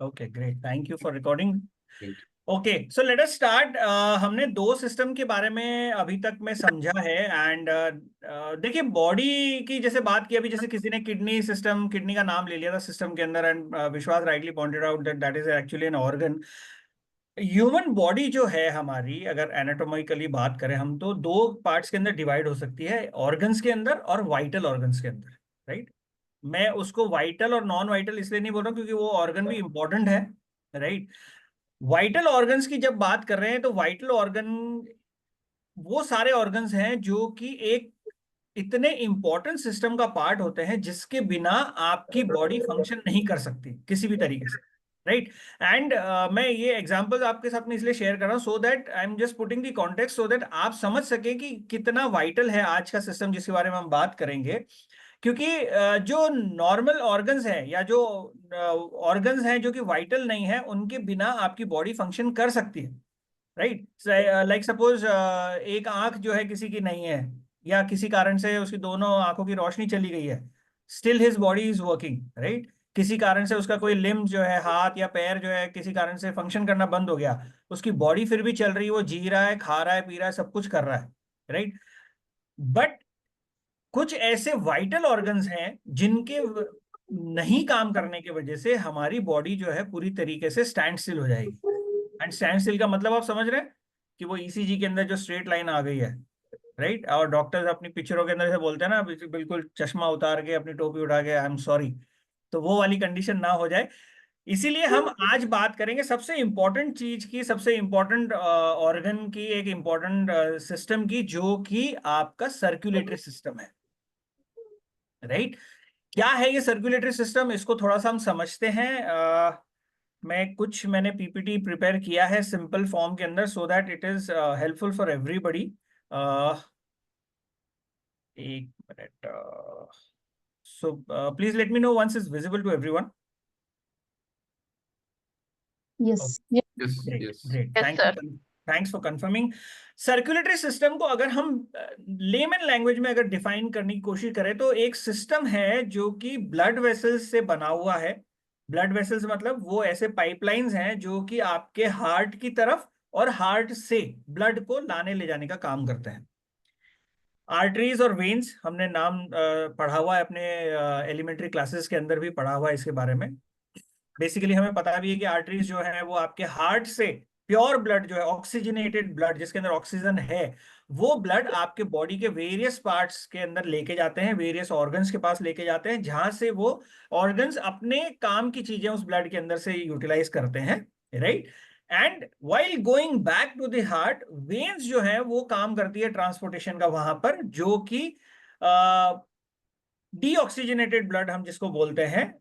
Okay great, thank you for recording. Thank you. Okay so let us start. हमने दो system के बारे में अभी तक में समझा है। एंड देखिए, बॉडी की जैसे बात की अभी, जैसे किसी ने किडनी सिस्टम, किडनी का नाम ले लिया था सिस्टम के अंदर, एंड विश्वास rightly pointed out that that is actually an organ. Human body जो है हमारी, अगर एनाटोमिकली बात करें हम, तो दो पार्ट्स के अंदर डिवाइड हो सकती है, ऑर्गन्स के अंदर और वाइटल ऑर्गन्स के अंदर, राइट। मैं उसको वाइटल और नॉन वाइटल इसलिए नहीं बोल रहा हूँ क्योंकि वो ऑर्गन भी इंपॉर्टेंट है, राइट। वाइटल ऑर्गन्स की जब बात कर रहे हैं तो वाइटल ऑर्गन वो सारे ऑर्गन्स हैं जो कि एक इतने इंपॉर्टेंट सिस्टम का पार्ट होते हैं जिसके बिना आपकी बॉडी फंक्शन नहीं कर सकती किसी भी तरीके से, राइट। एंड मैं ये एग्जांपल्स आपके साथ में इसलिए शेयर कर रहा हूँ so that I am just putting the context, so that आप समझ सके कि कितना वाइटल है आज का सिस्टम जिसके बारे में हम बात करेंगे। क्योंकि जो नॉर्मल ऑर्गन्स हैं या जो ऑर्गन्स हैं जो कि वाइटल नहीं है, उनके बिना आपकी बॉडी फंक्शन कर सकती है, राइट। लाइक सपोज एक आंख जो है किसी की नहीं है, या किसी कारण से उसकी दोनों आंखों की रोशनी चली गई है, still his body is working, right. किसी कारण से उसका कोई लिम्ब जो है, हाथ या पैर जो है, किसी कारण से फंक्शन करना बंद हो गया, उसकी बॉडी फिर भी चल रही है, वो जी रहा है, खा रहा है, पी रहा है, सब कुछ कर रहा है, राइट। बट कुछ ऐसे वाइटल ऑर्गन्स हैं जिनके नहीं काम करने की वजह से हमारी बॉडी जो है पूरी तरीके से स्टैंड स्टिल हो जाएगी। एंड स्टैंड स्टिल का मतलब आप समझ रहे हैं कि वो ईसीजी के अंदर जो स्ट्रेट लाइन आ गई है, राइट। और डॉक्टर्स अपनी पिक्चरों के अंदर से बोलते हैं ना, बिल्कुल चश्मा उतार के अपनी टोपी उठा के, आई एम सॉरी, तो वो वाली कंडीशन ना हो जाए। इसीलिए हम आज बात करेंगे सबसे इंपॉर्टेंट चीज की, सबसे इंपॉर्टेंट ऑर्गन की, एक इंपॉर्टेंट सिस्टम की, जो कि आपका सर्कुलेटरी सिस्टम है, राइट। क्या है ये सर्कुलेटरी सिस्टम, इसको थोड़ा सा हम समझते हैं। मैंने पीपीटी प्रिपेयर किया है सिंपल फॉर्म के अंदर, so that it is helpful for everybody. एक minute, so please let me know once is visible to everyone. Yes. Yes, great yes. Great, Yes, sir. Thanks for confirming. Circulatory system को अगर हम layman language में अगर define करने की कोशिश करें तो एक सिस्टम है जो कि ब्लड वेसल्स से बना हुआ है। ब्लड वेसल्स मतलब वो ऐसे पाइपलाइंस हैं जो कि आपके हार्ट की तरफ और हार्ट से ब्लड को लाने ले जाने का काम करते हैं। आर्टरीज और वेन्स हमने नाम पढ़ा हुआ है अपने एलिमेंट्री क्लासेस के अंदर भी पढ़ा हुआ है इसके बारे में। बेसिकली हमें पता भी है कि आर्टरीज जो है वो आपके हार्ट से प्योर ब्लड जो है, ऑक्सीजनेटेड ब्लड जिसके अंदर ऑक्सीजन है, वो ब्लड आपके बॉडी के वेरियस पार्ट्स के अंदर लेके जाते हैं, वेरियस ऑर्गन्स के पास लेके जाते हैं, जहां से वो ऑर्गन्स अपने काम की चीजें उस ब्लड के अंदर से यूटिलाइज करते हैं, right. And while going back to the heart, veins जो है वो काम करती है ट्रांसपोर्टेशन का वहां पर, जो कि डीऑक्सीजनेटेड ब्लड हम जिसको बोलते हैं,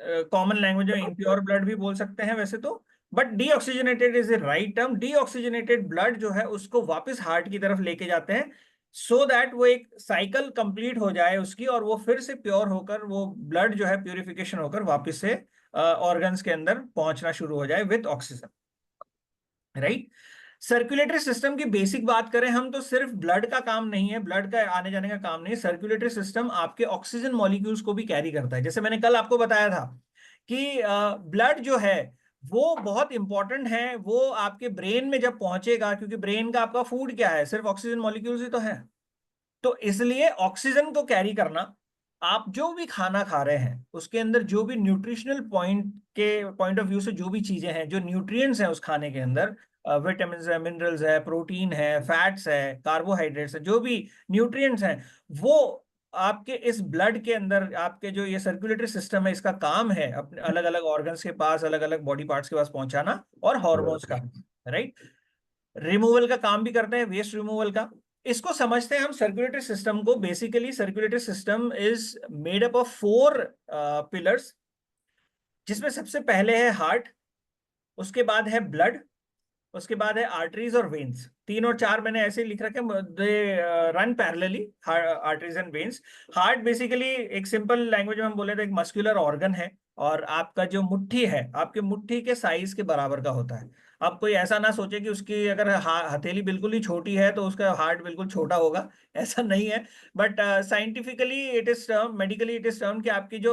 कॉमन लैंग्वेज में इम्प्योर ब्लड भी बोल सकते हैं वैसे तो, but deoxygenated is a right term. Deoxygenated blood जो है उसको वापस हार्ट की तरफ लेके जाते हैं, सो दैट वो एक साइकिल कंप्लीट हो जाए उसकी, और वो फिर से प्योर होकर, वो ब्लड जो है प्यूरिफिकेशन होकर वापस से ऑर्गन्स के अंदर पहुंचना शुरू हो जाए with oxygen, right. Circulatory system की बेसिक बात करें हम तो सिर्फ ब्लड का काम नहीं है, ब्लड का आने जाने का काम नहीं है, सर्कुलेटरी सिस्टम आपके ऑक्सीजन मॉलिक्यूल्स को भी कैरी करता है। जैसे मैंने कल आपको बताया था कि ब्लड जो है वो बहुत इंपॉर्टेंट है, वो आपके ब्रेन में जब पहुंचेगा, क्योंकि ब्रेन का आपका फूड क्या है, सिर्फ ऑक्सीजन मॉलिक्यूल्स ही तो है, तो इसलिए ऑक्सीजन को कैरी करना, आप जो भी खाना खा रहे हैं उसके अंदर जो भी न्यूट्रिशनल पॉइंट ऑफ व्यू से जो भी चीजें हैं, जो न्यूट्रिएंट्स हैं उस खाने के अंदर, विटामिन है, मिनरल्स है, प्रोटीन है, फैट्स है, कार्बोहाइड्रेट्स है, जो भी न्यूट्रिएंट्स हैं, वो आपके इस ब्लड के अंदर, आपके जो ये सर्कुलेटरी सिस्टम है इसका काम है अपने अलग अलग ऑर्गन्स के पास, अलग अलग बॉडी पार्ट्स के पास पहुंचाना, और हॉर्मोन्स का, राइट, रिमूवल का काम भी करते हैं, वेस्ट रिमूवल का। इसको समझते हैं हम सर्कुलेटरी सिस्टम को। Basically circulatory system is made up of 4 pillars, जिसमें सबसे पहले है हार्ट, उसके बाद है ब्लड, उसके बाद है आर्टरीज और वेन्स, 3 और 4 मैंने ऐसे लिख रखे, they run parallelly, arteries and veins. Heart basically एक सिंपल लैंग्वेज में हम बोले तो एक मस्कुलर ऑर्गन है, और आपका जो मुट्ठी है आपके मुट्ठी के साइज के बराबर का होता है। अब कोई ऐसा ना सोचे कि उसकी अगर हथेली बिल्कुल ही छोटी है तो उसका हार्ट बिल्कुल छोटा होगा, ऐसा नहीं है। But scientifically it is term, medically it is term कि आपकी जो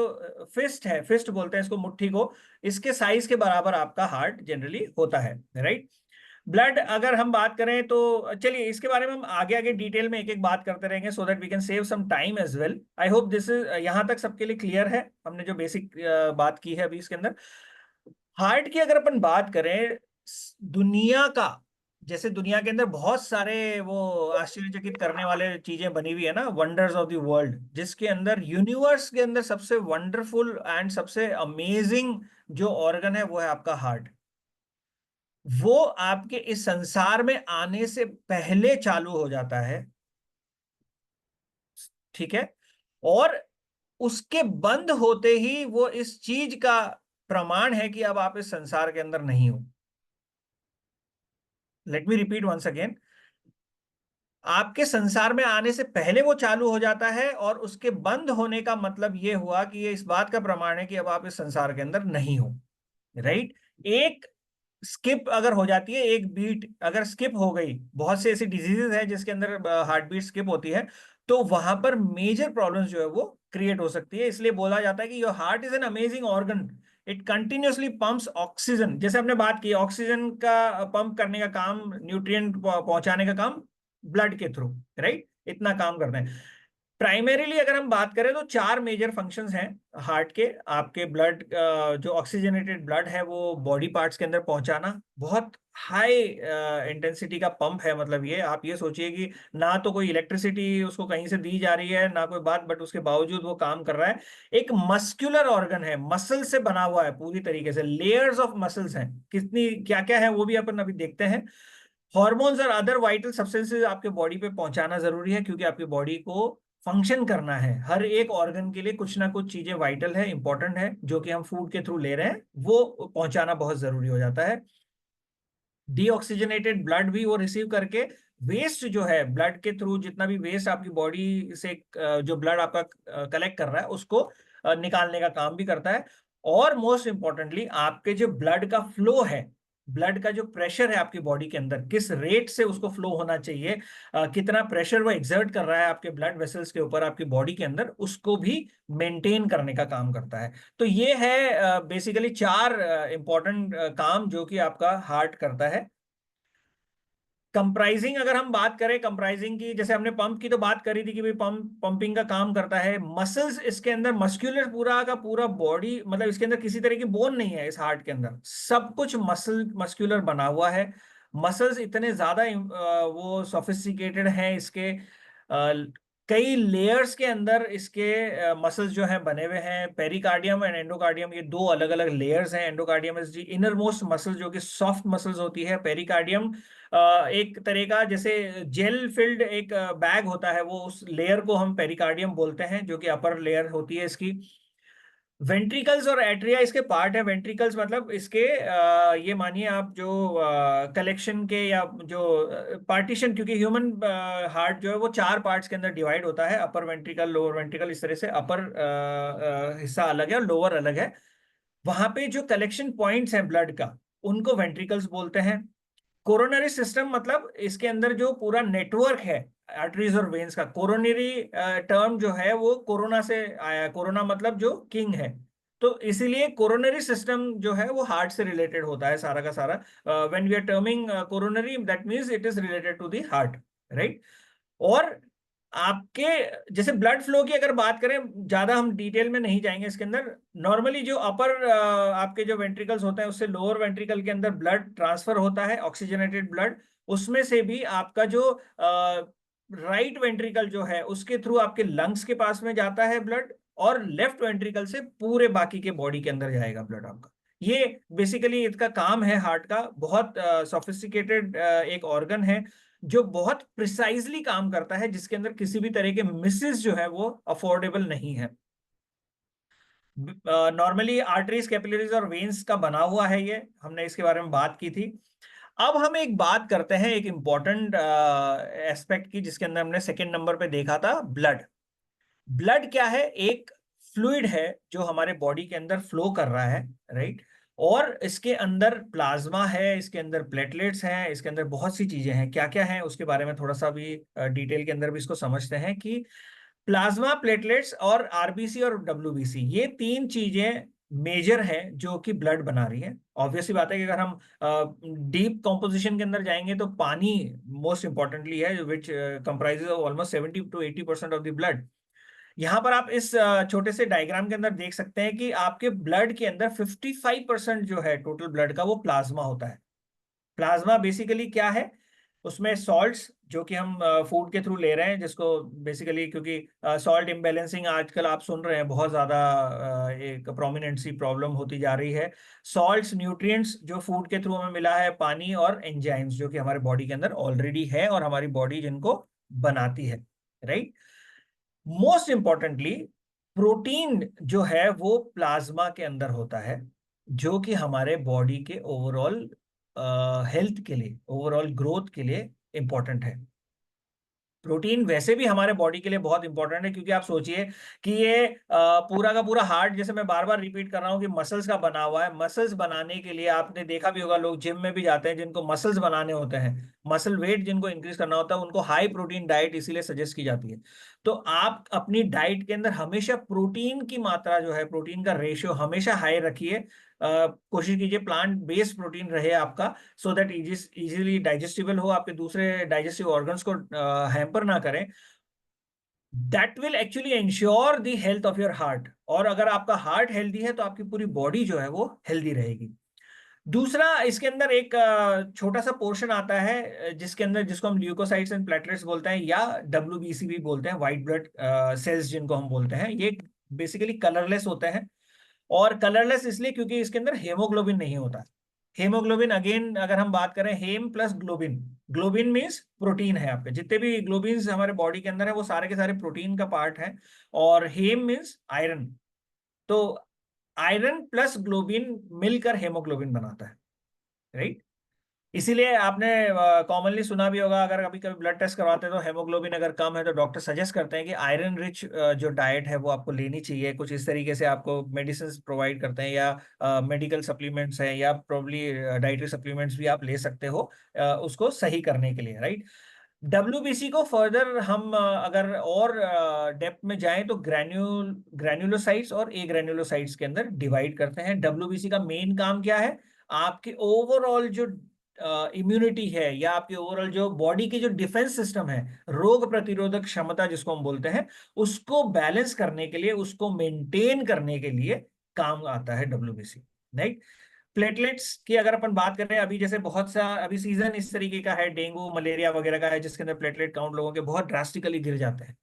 फिस्ट है, फिस्ट बोलते हैं इसको मुट्ठी को, इसके साइज के बराबर आपका हार्ट जनरली होता है, राइट। ब्लड अगर हम बात करें तो चलिए इसके बारे में हम आगे आगे डिटेल में एक एक बात करते रहेंगे, so that we can save some time as well. I hope this is यहां तक सबके लिए क्लियर है, हमने जो बेसिक बात की है अभी इसके अंदर। हार्ट की अगर अपन बात करें, दुनिया का, जैसे दुनिया के अंदर बहुत सारे वो आश्चर्यचकित करने वाले चीजें बनी हुई है ना, वंडर्स ऑफ द वर्ल्ड, जिसके अंदर यूनिवर्स के अंदर सबसे वंडरफुल एंड सबसे अमेजिंग जो ऑर्गन है वो है आपका हार्ट। वो आपके इस संसार में आने से पहले चालू हो जाता है, ठीक है, और उसके बंद होते ही वो इस चीज का प्रमाण है कि अब आप इस संसार के अंदर नहीं हो। Let me repeat once again, आपके संसार में आने से पहले वो चालू हो जाता है, और उसके बंद होने का मतलब ये हुआ कि ये इस बात का प्रमाण है कि अब आप इस संसार के अंदर नहीं हो, राइट। एक स्किप अगर हो जाती है, एक बीट अगर स्किप हो गई, बहुत से ऐसी डिजीजेस है जिसके अंदर हार्ट बीट स्किप होती है, तो वहां पर मेजर प्रॉब्लम्स जो है वो क्रिएट हो सकती है। इसलिए बोला जाता है कि your heart is an amazing organ, it continuously pumps oxygen. जैसे हमने बात की ऑक्सीजन का पंप करने का काम, न्यूट्रिएंट पहुंचाने का काम ब्लड के थ्रू, राइट, इतना काम करते हैं। प्राइमरीली अगर हम बात करें तो 4 मेजर फंक्शंस हैं हार्ट के। आपके ब्लड, जो ऑक्सीजनेटेड ब्लड है वो बॉडी पार्ट्स के अंदर पहुंचाना, बहुत हाई इंटेंसिटी का पंप है। मतलब ये आप ये सोचिए कि ना तो कोई इलेक्ट्रिसिटी उसको कहीं से दी जा रही है ना कोई बात, बट उसके बावजूद वो काम कर रहा है। एक मस्कुलर ऑर्गन है, मसल से बना हुआ है पूरी तरीके से, लेयर्स ऑफ मसल्स हैं, कितनी क्या क्या है वो भी अपन अभी देखते हैं। हॉर्मोन्स और अदर वाइटल सब्सटेंसेस आपके बॉडी पे पहुंचाना जरूरी है, क्योंकि आपकी बॉडी को फंक्शन करना है, हर एक ऑर्गन के लिए कुछ ना कुछ चीजें वाइटल है, इंपॉर्टेंट है, जो कि हम फूड के थ्रू ले रहे हैं, वो पहुंचाना बहुत जरूरी हो जाता है। डीऑक्सीजनेटेड ब्लड भी वो रिसीव करके वेस्ट जो है ब्लड के थ्रू, जितना भी वेस्ट आपकी बॉडी से जो ब्लड आपका कलेक्ट कर रहा है उसको निकालने का काम भी करता है। और मोस्ट इंपॉर्टेंटली आपके जो ब्लड का फ्लो है, ब्लड का जो प्रेशर है आपकी बॉडी के अंदर, किस रेट से उसको फ्लो होना चाहिए, कितना प्रेशर वो एक्सर्ट कर रहा है आपके ब्लड वेसल्स के ऊपर आपकी बॉडी के अंदर, उसको भी मेंटेन करने का काम करता है। तो ये है बेसिकली 4 इंपॉर्टेंट काम जो कि आपका हार्ट करता है। कंप्राइजिंग अगर हम बात करें, कंप्राइजिंग की, जैसे हमने पंप की तो बात करी थी कि भाई पंप, पंपिंग का काम करता है। मसल्स इसके अंदर, मस्कुलर पूरा का पूरा बॉडी, मतलब इसके अंदर किसी तरह की बोन नहीं है इस हार्ट के अंदर, सब कुछ मस्कुलर बना हुआ है। मसल्स इतने ज्यादा वो सोफिस्टिकेटेड हैं इसके, कई लेयर्स के अंदर इसके मसल्स जो हैं बने हुए हैं। पेरिकार्डियम एंड एंडोकार्डियम, ये 2 अलग अलग लेयर्स हैं। Endocardium is the inner most muscle जो कि सॉफ्ट मसल्स होती है। पेरिकार्डियम एक तरह का जैसे जेल फिल्ड एक बैग होता है, वो उस लेयर को हम पेरिकार्डियम बोलते हैं, जो कि अपर लेयर होती है इसकी। वेंट्रिकल्स और एट्रिया इसके पार्ट है। वेंट्रिकल्स मतलब इसके ये मानिए आप जो कलेक्शन के या जो पार्टीशन, क्योंकि ह्यूमन हार्ट जो है वो 4 पार्ट्स के अंदर डिवाइड होता है, अपर वेंट्रिकल, लोअर वेंट्रिकल, इस तरह से अपर हिस्सा अलग है और लोअर अलग है। वहां पे जो कलेक्शन पॉइंट्स हैं ब्लड का, उनको वेंट्रिकल्स बोलते हैं। कोरोनरी सिस्टम मतलब इसके अंदर जो पूरा नेटवर्क है आर्टरीज और वेन्स का, कोरोनरी टर्म जो है वो कोरोना से आया, कोरोना मतलब जो किंग है, तो इसीलिए कोरोनरी सिस्टम जो है वो हार्ट से रिलेटेड होता है सारा का सारा। When we are terming coronary, that means it is related to the heart, right. और आपके जैसे ब्लड फ्लो की अगर बात करें, ज्यादा हम डिटेल में नहीं जाएंगे इसके अंदर। नॉर्मली जो अपर आपके जो वेंट्रिकल्स होते हैं उससे लोअर वेंट्रिकल के अंदर ब्लड ट्रांसफर होता है, ऑक्सीजनेटेड ब्लड। उसमें से भी आपका जो राइट वेंट्रिकल जो है उसके थ्रू आपके लंग्स के पास में जाता है ब्लड, और लेफ्ट वेंट्रिकल से पूरे बाकी के बॉडी के अंदर जाएगा ब्लड आपका। ये बेसिकली इसका काम है हार्ट का। बहुत सोफिस्टिकेटेड एक ऑर्गन है जो बहुत प्रिसाइजली काम करता है, जिसके अंदर किसी भी तरह के मिसेस जो है वो अफोर्डेबल नहीं है। नॉर्मली आर्टरीज, कैपिलरीज और वेन्स का बना हुआ है ये, हमने इसके बारे में बात की थी। अब हम एक बात करते हैं एक इंपॉर्टेंट एस्पेक्ट की, जिसके अंदर हमने सेकंड नंबर पे देखा था ब्लड। ब्लड क्या है? एक फ्लूइड है जो हमारे बॉडी के अंदर फ्लो कर रहा है, राइट। और इसके अंदर प्लाज्मा है, इसके अंदर प्लेटलेट्स हैं, इसके अंदर बहुत सी चीजें हैं। क्या क्या है उसके बारे में थोड़ा सा भी डिटेल के अंदर भी इसको समझते हैं कि प्लाज्मा, प्लेटलेट्स और आरबीसी और डब्ल्यूबीसी, ये तीन चीजें मेजर हैं जो कि ब्लड बना रही है। ऑब्वियसली बात है कि अगर हम डीप कॉम्पोजिशन के अंदर जाएंगे तो पानी मोस्ट इंपॉर्टेंटली है, which comprises of almost 70 to 80% of the blood. यहां पर आप इस छोटे से डायग्राम के अंदर देख सकते हैं कि आपके ब्लड के अंदर 55% जो है टोटल ब्लड का, वो प्लाज्मा होता है। प्लाज्मा बेसिकली क्या है? उसमें सॉल्ट्स जो कि हम फूड के थ्रू ले रहे हैं, जिसको बेसिकली, क्योंकि सॉल्ट इम्बैलेंसिंग आजकल आप सुन रहे हैं बहुत ज्यादा एक प्रोमिनेंट सी प्रॉब्लम होती जा रही है। सॉल्ट्स, न्यूट्रिएंट्स जो फूड के थ्रू हमें मिला है, पानी और एंजाइम्स जो कि हमारे बॉडी के अंदर ऑलरेडी है और हमारी बॉडी जिनको बनाती है, राइट। मोस्ट इंपॉर्टेंटली प्रोटीन जो है वो प्लाज्मा के अंदर होता है, जो कि हमारे बॉडी के ओवरऑल हेल्थ के लिए, ओवरऑल ग्रोथ के लिए इंपॉर्टेंट है। प्रोटीन वैसे भी हमारे बॉडी के लिए बहुत इंपॉर्टेंट है, क्योंकि आप सोचिए कि ये पूरा का पूरा हार्ट, जैसे मैं बार बार रिपीट कर रहा हूँ कि मसल्स का बना हुआ है। मसल्स बनाने के लिए आपने देखा भी होगा, लोग जिम में भी जाते हैं जिनको मसल्स बनाने होते हैं, मसल वेट जिनको इंक्रीज करना होता है, उनको हाई प्रोटीन डाइट इसीलिए सजेस्ट की जाती है। तो आप अपनी डाइट के अंदर हमेशा प्रोटीन की मात्रा जो है, प्रोटीन का रेशियो हमेशा हाई रखिए। कोशिश कीजिए प्लांट बेस्ड प्रोटीन रहे आपका, सो दैट इजीली डाइजेस्टिबल हो, आपके दूसरे डाइजेस्टिव ऑर्गन्स को हैम्पर ना करें। That will actually ensure the health of your heart. और अगर आपका हार्ट हेल्दी है तो आपकी पूरी बॉडी जो है वो हेल्दी रहेगी। दूसरा, इसके अंदर एक छोटा सा पोर्शन आता है जिसके अंदर, जिसको हम ल्यूकोसाइट्स एंड प्लेटलेट्स बोलते हैं, या डब्ल्यूबीसी भी बोलते हैं, व्हाइट ब्लड सेल्स जिनको हम बोलते हैं। ये बेसिकली कलरलेस होते हैं। और कलरलेस इसलिए क्योंकि इसके अंदर हेमोग्लोबिन नहीं होता। हेमोग्लोबिन, अगेन अगर हम बात करें, haem plus globin, globin means protein है। आपके जितने भी ग्लोबिन्स हमारे बॉडी के अंदर है वो सारे के सारे प्रोटीन का पार्ट है। और हेम मीन्स आयरन। तो आयरन प्लस ग्लोबिन मिलकर हेमोग्लोबिन बनाता है, राइट। इसीलिए आपने कॉमनली सुना भी होगा, अगर कभी कभी ब्लड टेस्ट करवाते हैं तो हेमोग्लोबिन अगर कम है तो डॉक्टर सजेस्ट करते हैं कि आयरन रिच जो डाइट है वो आपको लेनी चाहिए। कुछ इस तरीके से आपको मेडिसिन प्रोवाइड करते हैं, या मेडिकल सप्लीमेंट्स हैं, या प्रोबली डाइटरी सप्लीमेंट्स भी आप ले सकते हो उसको सही करने के लिए, राइट। डब्ल्यूबीसी को फर्दर हम अगर और डेप्थ में जाएं तो ग्रैन्युलोसाइट्स और ए ग्रैन्युलोसाइट्स के अंदर डिवाइड करते हैं। डब्ल्यूबीसी का मेन काम क्या है? आपके ओवरऑल जो इम्यूनिटी है, या आपके ओवरऑल जो बॉडी की जो डिफेंस सिस्टम है, रोग प्रतिरोधक क्षमता जिसको हम बोलते हैं, उसको बैलेंस करने के लिए, उसको मेंटेन करने के लिए काम आता है डब्ल्यूबीसी, राइट। प्लेटलेट्स की अगर अपन बात करें, अभी जैसे बहुत सा अभी सीजन इस तरीके का है, डेंगू मलेरिया वगैरह का है, जिसके अंदर प्लेटलेट काउंट लोगों के बहुत ड्रास्टिकली गिर जाते हैं।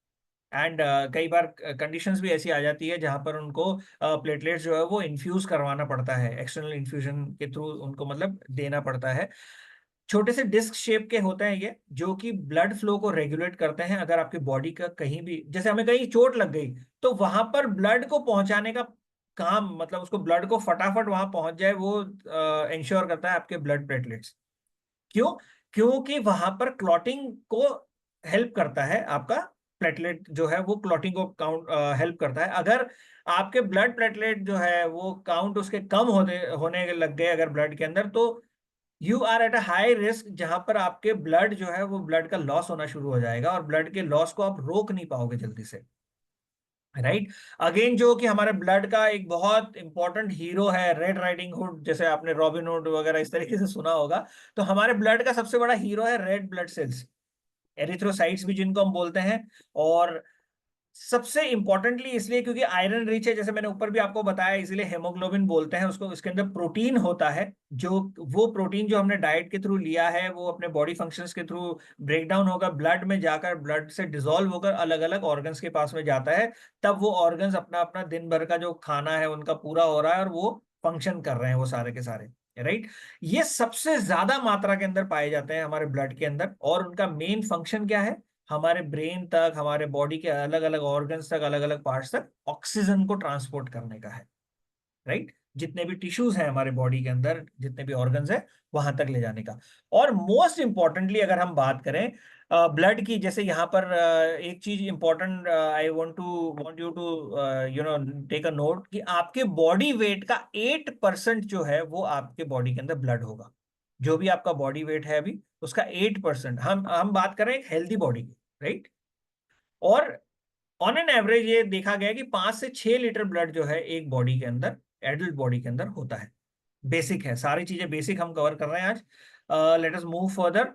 एंड कई बार कंडीशंस भी ऐसी आ जाती है जहां पर उनको प्लेटलेट्स जो है वो इन्फ्यूज करवाना पड़ता है, एक्सटर्नल इन्फ्यूजन के थ्रू उनको मतलब देना पड़ता है। छोटे से डिस्क शेप के होते हैं ये, जो कि ब्लड फ्लो को रेगुलेट करते हैं। अगर आपकी बॉडी का कहीं भी, जैसे हमें कहीं चोट लग गई, तो वहां पर ब्लड को पहुंचाने का काम, मतलब उसको ब्लड को फटाफट वहां पहुंच जाए, वो इंश्योर करता है आपके ब्लड प्लेटलेट्स। क्यों? क्योंकि वहां पर क्लॉटिंग को हेल्प करता है आपका प्लेटलेट जो है, वो क्लॉटिंग को काउंट हेल्प करता है। अगर आपके ब्लड प्लेटलेट जो है वो काउंट उसके कम होने लग गए अगर ब्लड के अंदर, तो you are at a high risk, जहां पर आपके ब्लड जो है वो ब्लड का लॉस होना शुरू हो जाएगा, और ब्लड के लॉस को आप रोक नहीं पाओगे जल्दी से, राइट। अगेन जो कि हमारे ब्लड का एक बहुत इंपॉर्टेंट हीरो है, रेड राइडिंग हुड, जैसे आपने रॉबिन हुड वगैरह इस तरीके से सुना होगा। तो हमारे ब्लड का सबसे बड़ा हीरो है रेड ब्लड सेल्स, एरिथ्रोसाइट्स भी जिनको हम बोलते हैं। और सबसे इंपॉर्टेंटली इसलिए क्योंकि आयरन रिच है, जैसे मैंने ऊपर भी आपको बताया, इसलिए हेमोग्लोबिन बोलते हैं उसको। इसके अंदर प्रोटीन होता है, जो वो प्रोटीन जो हमने डाइट के थ्रू लिया है, वो अपने बॉडी फंक्शंस के थ्रू ब्रेक डाउन होकर ब्लड में जाकर, ब्लड से डिसॉल्व होकर अलग अलग ऑर्गन्स के पास में जाता है। तब वो ऑर्गन्स अपना अपना दिन भर का जो खाना है उनका पूरा हो रहा है, और वो फंक्शन कर रहे हैं वो सारे के सारे, राइट। ये सबसे ज्यादा मात्रा के अंदर पाए जाते हैं हमारे ब्लड के अंदर, और उनका मेन फंक्शन क्या है? हमारे ब्रेन तक, हमारे बॉडी के अलग अलग ऑर्गन्स तक, अलग अलग पार्ट्स तक ऑक्सीजन को ट्रांसपोर्ट करने का है, राइट। जितने भी टिश्यूज हैं हमारे बॉडी के अंदर, जितने भी ऑर्गन्स हैं, वहां तक ले जाने का। और मोस्ट इंपॉर्टेंटली अगर हम बात करें ब्लड की, जैसे यहाँ पर एक चीज important, I want you to take a note, कि आपके बॉडी वेट का 8% जो है वो आपके बॉडी के अंदर ब्लड होगा। जो भी आपका बॉडी वेट है अभी, उसका 8%, हम बात कर रहे हैं एक हेल्दी बॉडी की, राइट। और ऑन एन एवरेज ये देखा गया है कि 5 से 6 लीटर ब्लड जो है एक बॉडी के अंदर, एडल्ट बॉडी के अंदर होता है। बेसिक है, सारी चीजें बेसिक हम कवर कर रहे हैं आज। Let us move further.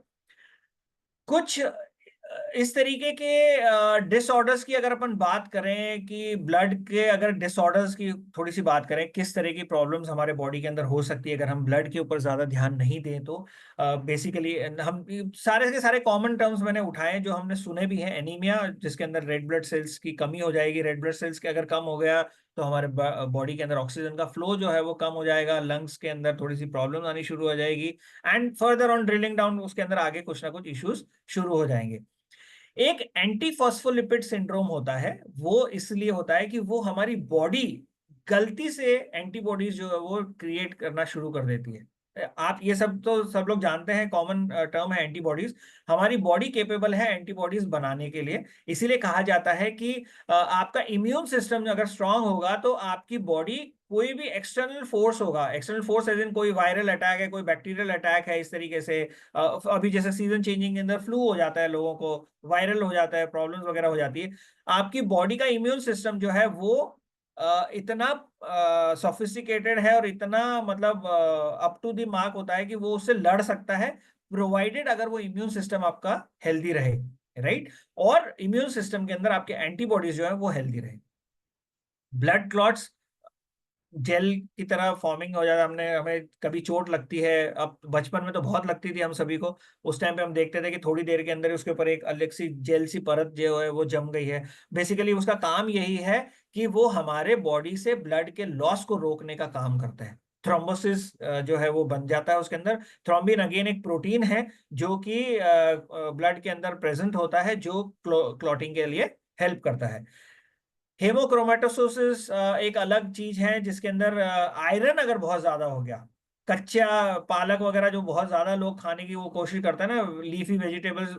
कुछ इस तरीके के डिसऑर्डर्स की अगर अपन बात करें, कि ब्लड के अगर डिसऑर्डर्स की थोड़ी सी बात करें, किस तरह की प्रॉब्लम्स हमारे बॉडी के अंदर हो सकती है अगर हम ब्लड के ऊपर ज्यादा ध्यान नहीं दें, तो बेसिकली हम सारे के सारे कॉमन टर्म्स मैंने उठाए हैं जो हमने सुने भी हैं। एनीमिया, जिसके अंदर रेड ब्लड सेल्स की कमी हो जाएगी, रेड ब्लड सेल्स के अगर कम हो गया तो हमारे बॉडी के अंदर ऑक्सीजन का फ्लो जो है वो कम हो जाएगा, लंग्स के अंदर थोड़ी सी प्रॉब्लम आनी शुरू हो जाएगी, and further on drilling down उसके अंदर आगे कुछ ना कुछ इश्यूज शुरू हो जाएंगे। एक एंटी फॉस्फोलिपिड सिंड्रोम होता है, वो इसलिए होता है कि वो हमारी बॉडी गलती से एंटीबॉडीज जो है वो क्रिएट करना शुरू कर देती है। आप ये सब तो सब लोग जानते हैं, कॉमन टर्म है एंटीबॉडीज। हमारी बॉडी केपेबल है एंटीबॉडीज बनाने के लिए। इसीलिए कहा जाता है कि आपका इम्यून सिस्टम अगर स्ट्रांग होगा तो आपकी बॉडी कोई भी एक्सटर्नल फोर्स होगा, एक्सटर्नल फोर्स एज इन कोई वायरल अटैक है, कोई बैक्टीरियल अटैक है, इस तरीके से अभी जैसे सीजन चेंजिंग के अंदर फ्लू हो जाता है लोगों को, वायरल हो जाता है, प्रॉब्लम्स वगैरह हो जाती है, आपकी बॉडी का इम्यून सिस्टम जो है वो इतना सोफिस्टिकेटेड है और इतना मतलब अप टू द मार्क होता है कि वो उससे लड़ सकता है, प्रोवाइडेड अगर वो इम्यून सिस्टम आपका हेल्दी रहे, राइट। और इम्यून सिस्टम के अंदर आपके एंटीबॉडीज जो है वो हेल्दी रहे। ब्लड क्लॉट्स जेल की तरह फॉर्मिंग हो जाता है, हमने हमें कभी चोट लगती है, अब बचपन में तो बहुत लगती थी हम सभी को, उस टाइम पे हम देखते थे कि थोड़ी देर के अंदर उसके ऊपर एक अलग सी जेल सी परत जो है वो जम गई है। बेसिकली उसका काम यही है कि वो हमारे बॉडी से ब्लड के लॉस को रोकने का काम करता है। थ्रोम्बोसिस जो है वो बन जाता है उसके अंदर। थ्रोम्बिन अगेन एक प्रोटीन है जो कि ब्लड के अंदर प्रेजेंट होता है, जो क्लॉटिंग के लिए हेल्प करता है। हेमोक्रोमेटोसिस एक अलग चीज है जिसके अंदर आयरन अगर बहुत ज्यादा हो गया, कच्चा पालक वगैरह जो बहुत ज्यादा लोग खाने की वो कोशिश करते हैं ना, leafy vegetables,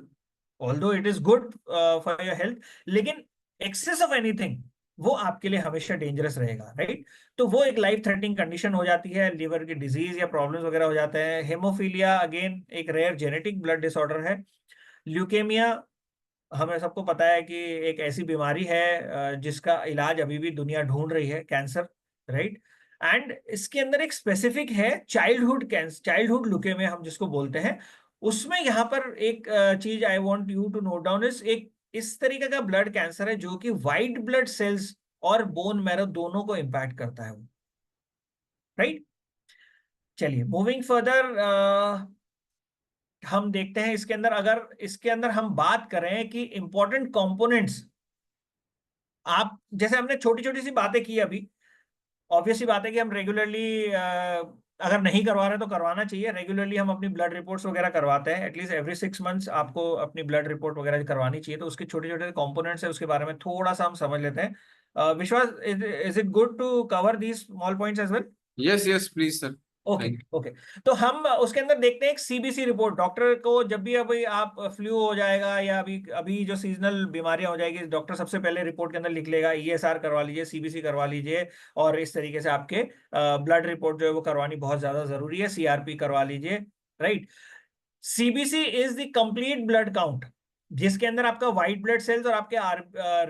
although it is good for your health, लेकिन एक्सेस ऑफ एनीथिंग वो आपके लिए हमेशा डेंजरस रहेगा, राइट। तो वो एक लाइफ थ्रेटनिंग कंडीशन हो जाती है, लिवर की डिजीज या प्रॉब्लम्स वगैरह हो जाते हैं। हेमोफीलिया अगेन एक रेयर जेनेटिक ब्लड डिसऑर्डर है। ल्यूकेमिया, हमें सबको पता है कि एक ऐसी बीमारी है जिसका इलाज अभी भी दुनिया ढूंढ रही है, कैंसर, राइट। एंड इसके अंदर एक स्पेसिफिक है चाइल्डहुड कैंसर, चाइल्डहुड ल्यूकेमिया हम जिसको बोलते हैं। उसमें यहाँ पर एक चीज I want you to note down, इस एक इस तरीके का ब्लड कैंसर है जो कि वाइट ब्लड सेल्स और बोन मैरो दोनों को इंपैक्ट करता है, राइट। चलिए मूविंग फर्दर, हम देखते हैं इसके अंदर, अगर इसके अंदर हम बात करें कि इंपॉर्टेंट कंपोनेंट्स, आप जैसे हमने छोटी छोटी सी बातें की अभी, ऑब्वियस सी बात है कि हम रेगुलरली अगर नहीं करवा रहे तो करवाना चाहिए। रेगुलरली हम अपनी ब्लड रिपोर्ट्स वगैरह करवाते हैं, एटलीस्ट एवरी 6 मंथ्स आपको अपनी ब्लड रिपोर्ट वगैरह करवानी चाहिए। तो उसके छोटे छोटे कंपोनेंट्स है, उसके बारे में थोड़ा सा हम समझ लेते हैं। Vishwas, is it good to cover these small points as well? Yes yes please sir. Okay okay. तो हम उसके अंदर देखते हैं एक सीबीसी रिपोर्ट। डॉक्टर को जब भी अभी आप फ्लू हो जाएगा या अभी अभी जो सीजनल बीमारियां हो जाएगी, डॉक्टर सबसे पहले रिपोर्ट के अंदर लिख लेगा ईएसआर करवा लीजिए, सीबीसी करवा लीजिए, और इस तरीके से आपके ब्लड रिपोर्ट जो है वो करवानी बहुत ज्यादा जरूरी है, सीआरपी करवा लीजिए, right. CBC is the complete blood count, जिसके अंदर आपका व्हाइट ब्लड सेल्स और आपके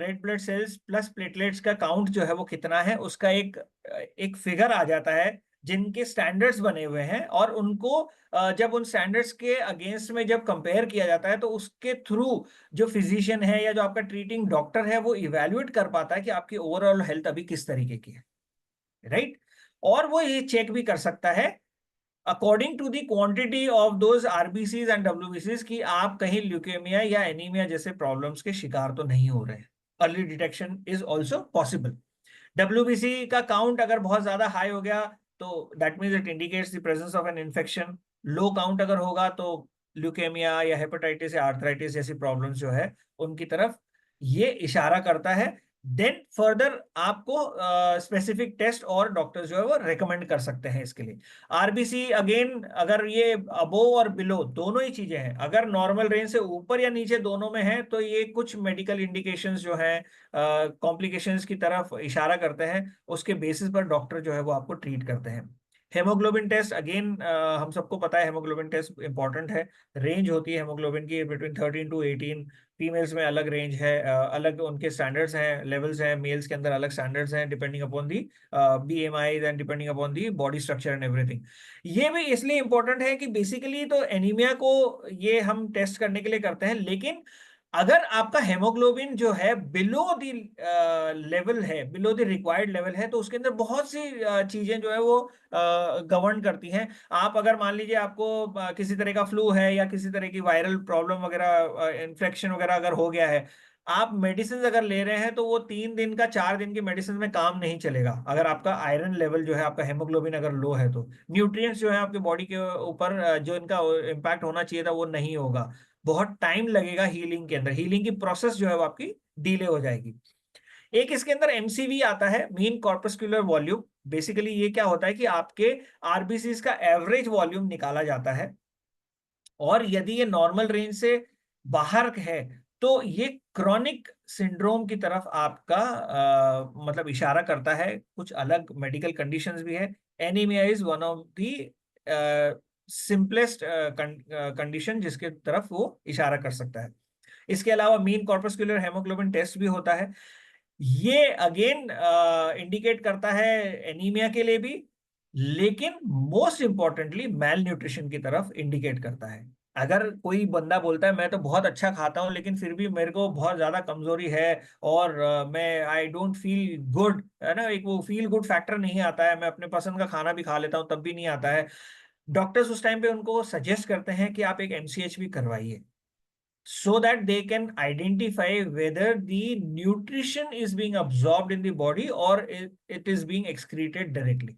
red blood cells plus platelets का काउंट जो है वो कितना है, उसका एक फिगर आ जाता है, जिनके स्टैंडर्ड्स बने हुए हैं, और उनको जब उन स्टैंडर्ड्स के अगेंस्ट में जब कंपेयर किया जाता है तो उसके थ्रू जो फिजिशियन है या जो आपका ट्रीटिंग डॉक्टर है वो इवेल्युएट कर पाता है कि आपकी ओवरऑल हेल्थ अभी किस तरीके की है, राइट। और वो ये चेक भी कर सकता है according to the quantity of those RBCs and डब्ल्यूबीसीज कि आप कहीं ल्यूकेमिया या एनीमिया जैसे प्रॉब्लम्स के शिकार तो नहीं हो रहे हैं। Early detection is also possible. WBC का काउंट अगर बहुत ज्यादा हाई हो गया तो that means it indicates the presence of an infection. Low count अगर होगा तो ल्यूकेमिया या हेपेटाइटिस या आर्थराइटिस जैसी प्रॉब्लम्स जो है उनकी तरफ ये इशारा करता है देन फर्दर आपको स्पेसिफिक टेस्ट और डॉक्टर्स जो है वो रेकमेंड कर सकते हैं इसके लिए। आरबीसी अगेन, अगर ये अबोव और बिलो दोनों ही चीजें हैं, अगर नॉर्मल रेंज से ऊपर या नीचे दोनों में है, तो ये कुछ मेडिकल इंडिकेशंस जो है, कॉम्प्लिकेशंस की तरफ इशारा करते हैं, उसके बेसिस पर डॉक्टर जो है वो आपको ट्रीट करते हैं। हेमोग्लोबिन टेस्ट अगेन, हम सबको पता है हेमोग्लोबिन टेस्ट इंपॉर्टेंट है। रेंज होती है हेमोग्लोबिन की बिटवीन 13 to 18। फीमेल्स में अलग रेंज है, अलग उनके स्टैंडर्ड्स हैं, लेवल्स हैं। मेल्स के अंदर अलग स्टैंडर्ड्स हैं depending upon the BMI and depending upon the body structure and everything. ये भी इसलिए इंपॉर्टेंट है कि बेसिकली तो एनीमिया को ये हम टेस्ट करने के लिए करते हैं, लेकिन अगर आपका हेमोग्लोबिन जो है बिलो द लेवल है, बिलो द रिक्वायर्ड लेवल है, तो उसके अंदर बहुत सी चीजें जो है वो गवर्न करती हैं। आप अगर मान लीजिए आपको किसी तरह का फ्लू है या किसी तरह की वायरल प्रॉब्लम वगैरह, इन्फेक्शन वगैरह अगर हो गया है, आप मेडिसिन अगर ले रहे हैं तो वो 3 दिन का 4 दिन की मेडिसिन में काम नहीं चलेगा, अगर आपका आयरन लेवल जो है, आपका हेमोग्लोबिन अगर लो है तो न्यूट्रिएंट्स जो है आपके बॉडी के ऊपर जो इनका इम्पैक्ट होना चाहिए था वो नहीं होगा। बहुत टाइम लगेगा हीलिंग के अंदर, हीलिंग की प्रोसेस जो है वो आपकी डिले हो जाएगी। एक इसके अंदर एमसीवी आता है, मीन कॉर्पस्कुलर वॉल्यूम। बेसिकली ये क्या होता है कि आपके आरबीसी का एवरेज वॉल्यूम निकाला जाता है, और यदि ये नॉर्मल रेंज से बाहर है तो ये क्रॉनिक सिंड्रोम की तरफ आपका मतलब इशारा करता है। कुछ अलग मेडिकल कंडीशंस भी है। Anaemia is one of the simplest condition जिसके तरफ वो इशारा कर सकता है। इसके अलावा मीन कॉर्पस्कुलर हेमोग्लोबिन टेस्ट भी होता है। ये अगेन इंडिकेट करता है एनीमिया के लिए भी, लेकिन मोस्ट इंपॉर्टेंटली मैल न्यूट्रिशन की तरफ इंडिकेट करता है। अगर कोई बंदा बोलता है मैं तो बहुत अच्छा खाता हूं लेकिन फिर भी मेरे को बहुत ज्यादा कमजोरी है, और मैं आई डोंट फील गुड, है ना, एक वो फील गुड फैक्टर नहीं आता है, मैं अपने पसंद का खाना भी खा लेता हूं तब भी नहीं आता है, डॉक्टर्स उस टाइम पे उनको सजेस्ट करते हैं कि आप एक एमसीएच भी करवाइए, so that they can identify whether the nutrition is being absorbed in the body or it is being excreted directly,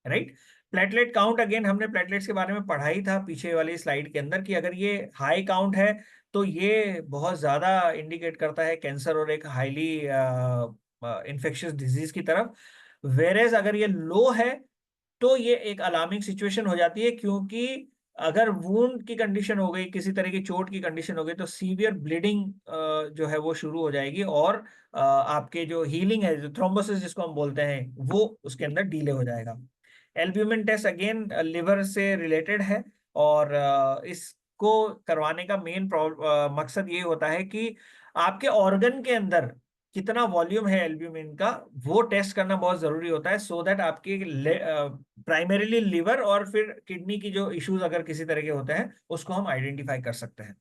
right? Platelet count, again हमने प्लेटलेट्स के बारे में पढ़ा ही था पीछे वाली स्लाइड के अंदर, कि अगर ये हाई काउंट है तो ये बहुत ज्यादा इंडिकेट करता है कैंसर और एक हाईली इन्फेक्शियस डिजीज की तरफ। वेरेज अगर ये लो है तो ये एक अलार्मिंग सिचुएशन हो जाती है, क्योंकि अगर वूंड की कंडीशन हो गई, किसी तरह की चोट की कंडीशन हो गई, तो सीवियर ब्लीडिंग जो है वो शुरू हो जाएगी, और आपके जो हीलिंग है, जो थ्रोम्बोसिस जिसको हम बोलते हैं, वो उसके अंदर डीले हो जाएगा। एल्ब्यूमिन टेस्ट अगेन लिवर से रिलेटेड है, और इसको करवाने का मेन मकसद ये होता है कि आपके ऑर्गन के अंदर कितना वॉल्यूम है एल्ब्यूमिन का, वो टेस्ट करना बहुत जरूरी होता है, सो दैट आपके प्राइमरीली लिवर और फिर किडनी की जो इश्यूज अगर किसी तरह के होते हैं उसको हम आइडेंटिफाई कर सकते हैं,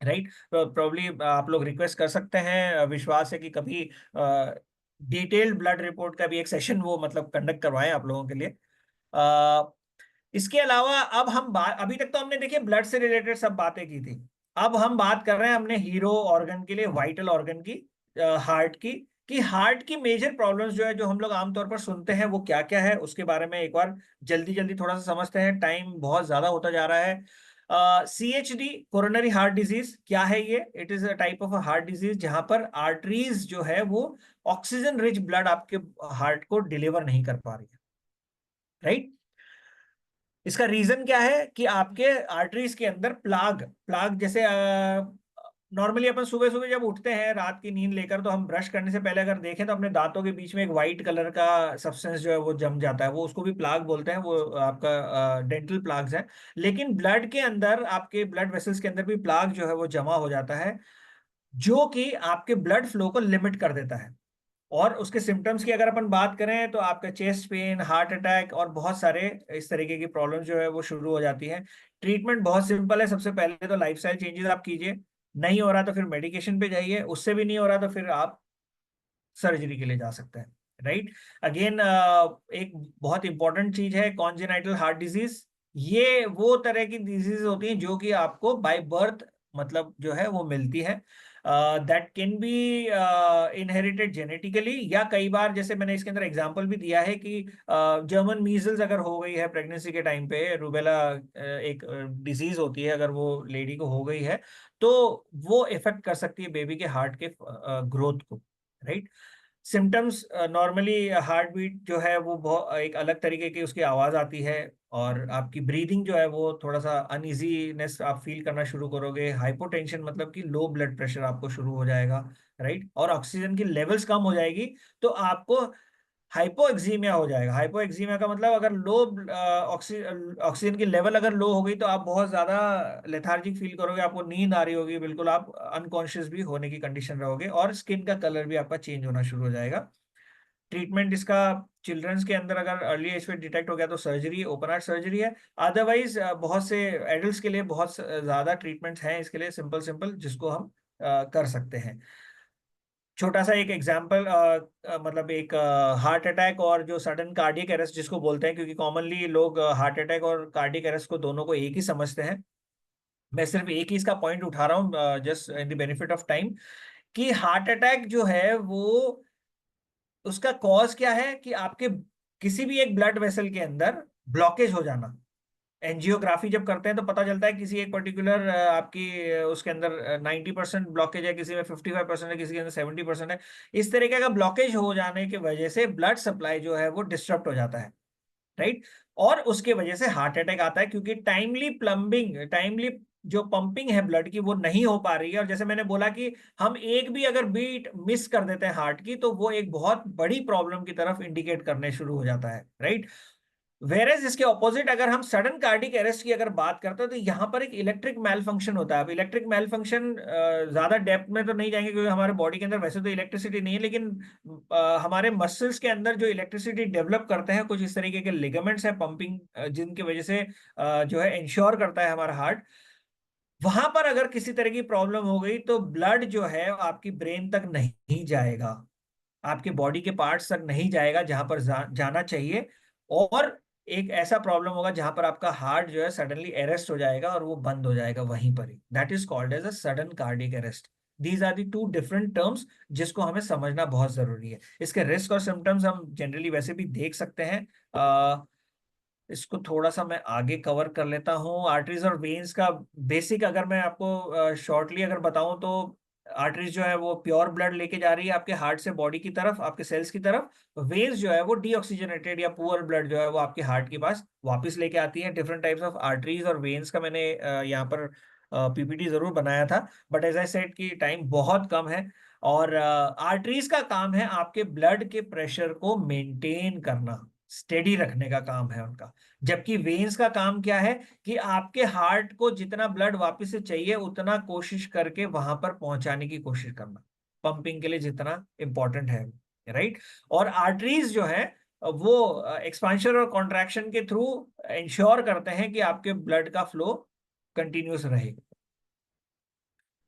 राइट। तो प्रॉब्ली आप लोग रिक्वेस्ट कर सकते हैं, विश्वास है कि कभी डिटेल्ड ब्लड रिपोर्ट का भी एक सेशन वो मतलब कंडक्ट करवाएं आप लोगों के लिए। इसके अलावा अब हम बात, अभी तक तो हमने देखिए ब्लड से रिलेटेड सब बातें की थी, अब हम बात कर रहे हैं हमने हीरो ऑर्गन के लिए, वाइटल ऑर्गन की, हार्ट की, कि हार्ट की मेजर प्रॉब्लम्स जो है जो हम लोग आमतौर पर सुनते हैं वो क्या क्या है, उसके बारे में एक बार जल्दी जल्दी थोड़ा सा समझते हैं, टाइम बहुत ज्यादा होता जा रहा है। CHD, कोरोनरी हार्ट डिजीज, क्या है ये? It is a type of heart disease जहां पर आर्टरीज जो है वो ऑक्सीजन रिच ब्लड आपके हार्ट को डिलीवर नहीं कर पा रही है, राइट। इसका रीजन क्या है कि आपके आर्टरीज के अंदर प्लाग प्लाग जैसे नॉर्मली अपन सुबह सुबह जब उठते हैं रात की नींद लेकर, तो हम ब्रश करने से पहले अगर देखें तो अपने दांतों के बीच में एक वाइट कलर का सब्सटेंस जो है वो जम जाता है, वो उसको भी प्लाग बोलते हैं, वो आपका डेंटल प्लाग्स है। लेकिन ब्लड के अंदर, आपके ब्लड वेसल्स के अंदर भी प्लाग जो है वो जमा हो जाता है, जो कि आपके ब्लड फ्लो को लिमिट कर देता है। और उसके सिम्टम्स की अगर अपन बात करें तो आपका चेस्ट पेन, हार्ट अटैक और बहुत सारे इस तरीके की प्रॉब्लम जो है वो शुरू हो जाती है। ट्रीटमेंट बहुत सिंपल है, सबसे पहले तो लाइफस्टाइल चेंजेस आप कीजिए, नहीं हो रहा तो फिर मेडिकेशन पे जाइए, उससे भी नहीं हो रहा तो फिर आप सर्जरी के लिए जा सकते हैं, राइट। अगेन एक बहुत इंपॉर्टेंट चीज है कॉन्जेनाइटल हार्ट डिजीज। ये वो तरह की डिजीज होती हैं जो कि आपको बाय बर्थ मतलब जो है वो मिलती है, that can be inherited genetically, या कई बार जैसे मैंने इसके अंदर एग्जांपल भी दिया है कि जर्मन मीजल्स अगर हो गई है प्रेगनेंसी के टाइम पे, रूबेला एक डिजीज होती है, अगर वो लेडी को हो गई है तो वो इफेक्ट कर सकती है बेबी के हार्ट के ग्रोथ को, right. Symptoms normally heart beat जो है वो बहुत एक अलग तरीके की उसकी आवाज आती है, और आपकी ब्रीदिंग जो है वो थोड़ा सा अनइजीनेस आप फील करना शुरू करोगे। हाइपोटेंशन मतलब कि लो ब्लड प्रेशर आपको शुरू हो जाएगा, राइट। और ऑक्सीजन की लेवल्स कम हो जाएगी, तो आपको हाइपोएक्सीमिया हो जाएगा। हाइपोएक्सीमिया का मतलब अगर लो ऑक्सीजन की लेवल अगर लो हो गई तो आप बहुत ज्यादा लेथार्जिक फील करोगे, आपको नींद आ रही होगी, बिल्कुल आप अनकॉन्शियस भी होने की कंडीशन रहोगे, और स्किन का कलर भी आपका चेंज होना शुरू हो जाएगा। ट्रीटमेंट इसका चिल्ड्रंस के अंदर अगर अर्ली एज पे डिटेक्ट हो गया तो सर्जरी, ओपन हार्ट सर्जरी है। अदरवाइज बहुत से एडल्ट्स के लिए बहुत ज्यादा ट्रीटमेंट्स हैं इसके लिए, सिंपल सिंपल, जिसको हम कर सकते हैं। छोटा सा एक एग्जांपल, मतलब एक हार्ट अटैक और जो सडन कार्डियक अरेस्ट जिसको बोलते हैं, क्योंकि कॉमनली लोग हार्ट अटैक और कार्डियक अरेस्ट को दोनों को एक ही समझते हैं। मैं सिर्फ एक ही इसका पॉइंट उठा रहा हूँ just in the benefit of time, कि हार्ट अटैक जो है वो उसका कॉज क्या है कि आपके किसी भी एक ब्लड वेसल के अंदर ब्लॉकेज हो जाना। एंजियोग्राफी जब करते हैं तो पता चलता है किसी एक पर्टिकुलर आपकी उसके अंदर 90% ब्लॉकेज है, किसी में 55% है, किसी के अंदर 70% है। इस तरीके का ब्लॉकेज हो जाने की वजह से ब्लड सप्लाई जो है वो डिस्टर्ब हो जाता है, राइट। और उसके वजह से हार्ट अटैक आता है, क्योंकि टाइमली प्लम्बिंग, टाइमली जो पंपिंग है ब्लड की वो नहीं हो पा रही है। और जैसे मैंने बोला कि हम एक भी अगर बीट मिस कर देते हैं हार्ट की, तो वो एक बहुत बड़ी प्रॉब्लम की तरफ इंडिकेट करने शुरू हो जाता है, राइट। वेरेज इसके ऑपोजिट अगर हम सडन कार्डिक अरेस्ट की अगर बात करते हैं, तो यहाँ पर एक इलेक्ट्रिक मेल फंक्शन होता है। अब इलेक्ट्रिक मेल फंक्शन ज्यादा डेप्थ में तो नहीं जाएंगे, क्योंकि हमारे बॉडी के अंदर वैसे तो इलेक्ट्रिसिटी नहीं है, लेकिन हमारे मसल्स के अंदर जो इलेक्ट्रिसिटी डेवलप करते हैं, कुछ इस तरीके के लिगामेंट्स है पंपिंग, जिनकी वजह से जो है इंश्योर करता है हमारा हार्ट। वहां पर अगर किसी तरह की प्रॉब्लम हो गई तो ब्लड जो है आपकी ब्रेन तक नहीं जाएगा, आपके बॉडी के पार्ट्स तक नहीं जाएगा जहां पर जाना चाहिए। और एक ऐसा प्रॉब्लम होगा जहां पर आपका हार्ट जो है सडनली अरेस्ट हो जाएगा और वो बंद हो जाएगा वहीं पर ही। That is called as a sudden cardiac arrest. These are the two different terms जिसको हमें समझना बहुत जरूरी है। इसके रिस्क और सिम्टम्स हम जनरली वैसे भी देख सकते हैं। इसको थोड़ा सा मैं आगे कवर कर लेता हूँ। आर्टरीज और वेन्स का बेसिक अगर मैं आपको शॉर्टली अगर बताऊं तो, आर्टरीज जो है वो प्योर ब्लड लेके जा रही है आपके हार्ट से बॉडी की तरफ, आपके सेल्स की तरफ। वेन्स जो है वो डीऑक्सीजनेटेड या पुअर ब्लड जो है वो आपके हार्ट के पास वापस लेके आती है। डिफरेंट टाइप्स ऑफ आर्टरीज और वेन्स का मैंने यहाँ पर पीपीटी जरूर बनाया था, बट एज आई सेड की टाइम बहुत कम है। और आर्टरीज का काम है आपके ब्लड के प्रेशर को मेंटेन करना, स्टेडी रखने का काम है उनका। जबकि वेन्स का काम क्या है कि आपके हार्ट को जितना ब्लड वापस से चाहिए उतना कोशिश करके वहां पर पहुंचाने की कोशिश करना, पंपिंग के लिए जितना इंपॉर्टेंट है, राइट। और आर्टरीज जो है वो एक्सपांशन और कॉन्ट्रैक्शन के थ्रू इंश्योर करते हैं कि आपके ब्लड का फ्लो कंटिन्यूस रहे।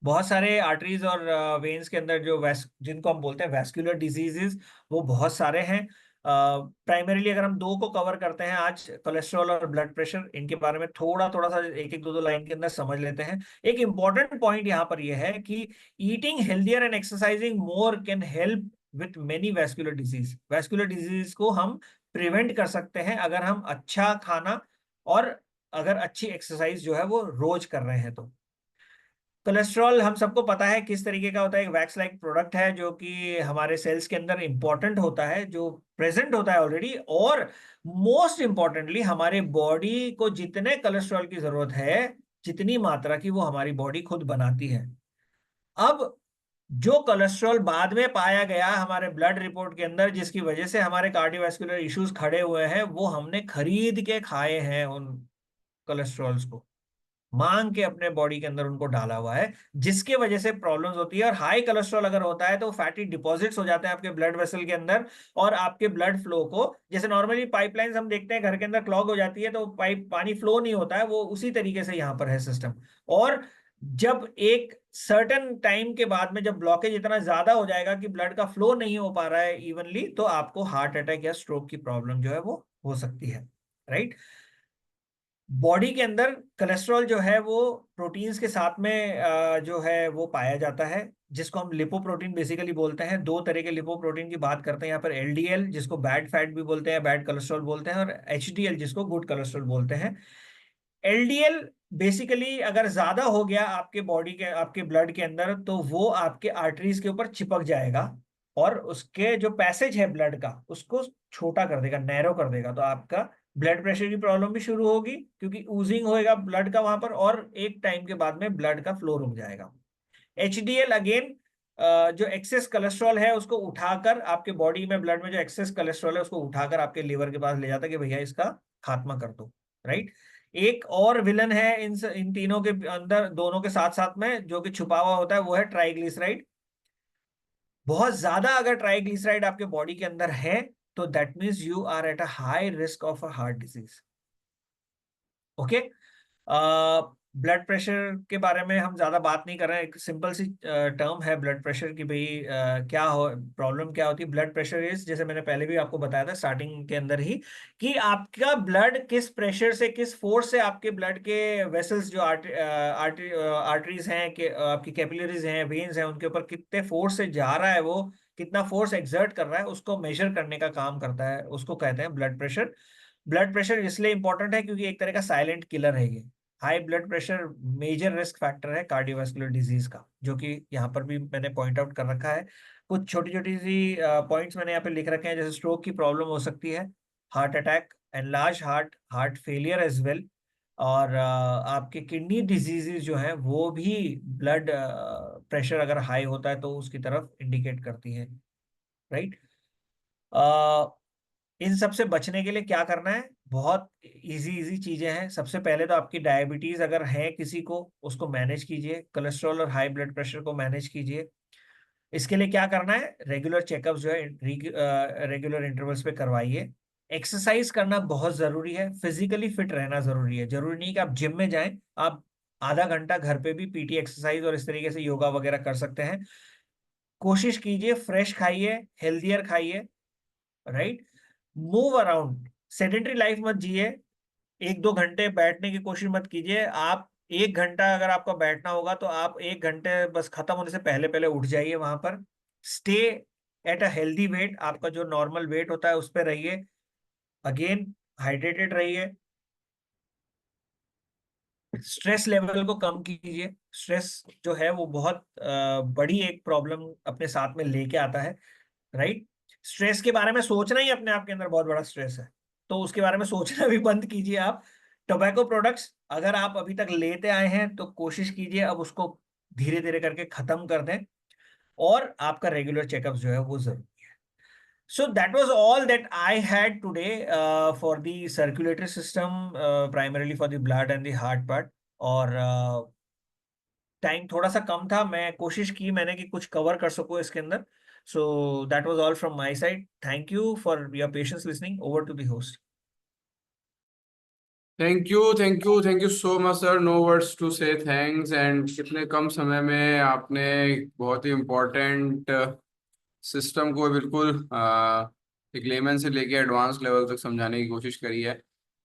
बहुत सारे आर्टरीज और वेन्स के अंदर जो जिनको हम बोलते हैं वैस्कुलर डिजीजेस, वो बहुत सारे हैं। प्राइमरीली अगर हम दो को कवर करते हैं आज, कोलेस्ट्रॉल और ब्लड प्रेशर, इनके बारे में थोड़ा थोड़ा सा एक एक दो दो लाइन के अंदर समझ लेते हैं। एक इंपॉर्टेंट पॉइंट यहाँ पर यह है कि eating healthier and exercising more can help with many vascular disease. Vascular disease को हम प्रिवेंट कर सकते हैं अगर हम अच्छा खाना और अगर अच्छी एक्सरसाइज जो है वो रोज कर रहे हैं तो। कोलेस्ट्रॉल हम सबको पता है किस तरीके का होता है, एक वैक्स लाइक प्रोडक्ट है जो कि हमारे सेल्स के अंदर इंपॉर्टेंट होता है, जो प्रेजेंट होता है ऑलरेडी। और मोस्ट इंपॉर्टेंटली हमारे बॉडी को जितने कोलेस्ट्रॉल की जरूरत है, जितनी मात्रा की, वो हमारी बॉडी खुद बनाती है। अब जो कोलेस्ट्रॉल बाद में पाया गया हमारे ब्लड रिपोर्ट के अंदर, जिसकी वजह से हमारे कार्डियोवैस्कुलर इश्यूज खड़े हुए हैं, वो हमने खरीद के खाए हैं उन कोलेस्ट्रॉल्स को, मांग के अपने बॉडी के अंदर उनको डाला हुआ है, जिसके वजह से प्रॉब्लम्स होती है। और हाई कोलेस्ट्रॉल अगर होता है तो फैटी डिपॉजिट्स हो जाते हैं आपके ब्लड वेसल के अंदर, और आपके ब्लड फ्लो को, जैसे नॉर्मली पाइपलाइंस हम देखते हैं घर के अंदर क्लॉग हो जाती है तो पाइप पानी फ्लो नहीं होता है, वो उसी तरीके से यहाँ पर है सिस्टम। और जब एक सर्टेन टाइम के बाद में जब ब्लॉकेज इतना ज्यादा हो जाएगा कि ब्लड का फ्लो नहीं हो पा रहा है इवनली, तो आपको हार्ट अटैक या स्ट्रोक की प्रॉब्लम जो है वो हो सकती है, राइट। बॉडी के अंदर कोलेस्ट्रॉल जो है वो प्रोटीन्स के साथ में जो है वो पाया जाता है, जिसको हम लिपोप्रोटीन बेसिकली बोलते हैं। दो तरह के लिपोप्रोटीन की बात करते हैं यहाँ पर, एलडीएल जिसको बैड फैट भी बोलते हैं, बैड कोलेस्ट्रॉल बोलते हैं, और एचडीएल जिसको गुड कोलेस्ट्रॉल बोलते हैं। एलडीएल बेसिकली अगर ज्यादा हो गया आपके बॉडी के, आपके ब्लड के अंदर, तो वो आपके आर्टरीज के ऊपर चिपक जाएगा और उसके जो पैसेज है ब्लड का उसको छोटा कर देगा, नैरो कर देगा, तो आपका ब्लड प्रेशर की प्रॉब्लम भी शुरू होगी, क्योंकि ऊजिंग होएगा ब्लड का वहां पर, और एक टाइम के बाद में ब्लड का फ्लो रुक जाएगा। एचडीएल अगेन, जो एक्सेस कोलेस्ट्रॉल है उसको उठाकर आपके बॉडी में, ब्लड में जो एक्सेस कोलेस्ट्रॉल है उसको उठाकर आपके लिवर के पास ले जाता है कि भैया इसका खात्मा कर दो, राइट। एक और विलन है इन तीनों के अंदर, दोनों के साथ साथ में, जो कि छुपा हुआ होता है, वो है ट्राइग्लिसराइड। बहुत ज्यादा अगर ट्राइग्लिसराइड आपके बॉडी के अंदर है तो that means you are at a high risk of a heart disease. Okay. Blood pressure के बारे में हम ज्यादा बात नहीं कर रहे हैं, एक सिंपल सी टर्म है ब्लड प्रेशर की, भाई क्या हो, प्रॉब्लम क्या होती है। ब्लड प्रेशर इज, जैसे मैंने पहले भी आपको बताया था स्टार्टिंग के अंदर ही, कि आपका ब्लड किस प्रेशर से, किस फोर्स से आपके ब्लड के वेसल्स, जो आर्टरीज हैं, कि आपकी कैपिलरीज हैं, वेन्स हैं, उनके ऊपर कितने फोर्स से जा रहा है, वो कितना फोर्स एक्सर्ट कर रहा है, उसको मेजर करने का काम करता है, उसको कहते हैं ब्लड प्रेशर। ब्लड प्रेशर इसलिए इंपॉर्टेंट है क्योंकि एक तरह का साइलेंट किलर है ये। High blood pressure measure risk factor है कार्डियोवास्कुलर डिजीज का, जो कि यहाँ पर भी मैंने पॉइंट आउट कर रखा है। कुछ छोटी छोटी सी पॉइंट्स मैंने यहाँ पे लिख रखे हैं, जैसे स्ट्रोक की प्रॉब्लम हो सकती है, heart attack, enlarge heart, heart failure as well, और आपके किडनी डिजीजेज जो है वो भी ब्लड प्रेशर अगर हाई होता है तो उसकी तरफ इंडिकेट करती है, राइट। इन सब से बचने के लिए क्या करना है, बहुत इजी इजी चीजें हैं। सबसे पहले तो आपकी डायबिटीज अगर है किसी को, उसको मैनेज कीजिए, कोलेस्ट्रॉल और हाई ब्लड प्रेशर को मैनेज कीजिए। इसके लिए क्या करना है, रेगुलर चेकअप्स जो है रेगुलर इंटरवल्स पे करवाइए। एक्सरसाइज करना बहुत जरूरी है, फिजिकली फिट रहना जरूरी है। जरूरी नहीं कि आप जिम में जाएं, आप आधा घंटा घर पे भी पीटी एक्सरसाइज और इस तरीके से योगा वगैरह कर सकते हैं। कोशिश कीजिए फ्रेश खाइए, हेल्दियर खाइए, right. Move around, sedentary life मत जिए। एक दो घंटे बैठने की कोशिश मत कीजिए आप। एक घंटा अगर आपका बैठना होगा तो आप एक घंटे बस खत्म होने से पहले पहले उठ जाइए वहां पर। Stay at a healthy weight, आपका जो नॉर्मल वेट होता है उस पर रहिए। अगेन, हाइड्रेटेड रहिए। स्ट्रेस लेवल को कम कीजिए। स्ट्रेस जो है वो बहुत बड़ी एक प्रॉब्लम अपने साथ में लेके आता है, राइट। स्ट्रेस के बारे में सोचना ही अपने आप के अंदर बहुत बड़ा स्ट्रेस है, तो उसके बारे में सोचना भी बंद कीजिए आप। टोबैको प्रोडक्ट्स अगर आप अभी तक लेते आए हैं तो कोशिश कीजिए अब उसको धीरे धीरे करके खत्म कर दें, और आपका रेगुलर चेकअप जो है वो जरूरी है। सो that was all that I had today for the circulatory system, primarily for the blood and the heart part. और टाइम थोड़ा सा कम था, मैं कोशिश की मैंने कि कुछ कवर कर सकूं इसके अंदर। So that was all from my side, thank you for your patience listening, over to the host. Thank you, thank you, thank you so much sir. No words to say thanks. And कितने कम समय में आपने एक बहुत ही important system को बिल्कुल एक लेमन से लेके एडवांस लेवल तक समझाने की कोशिश करी है।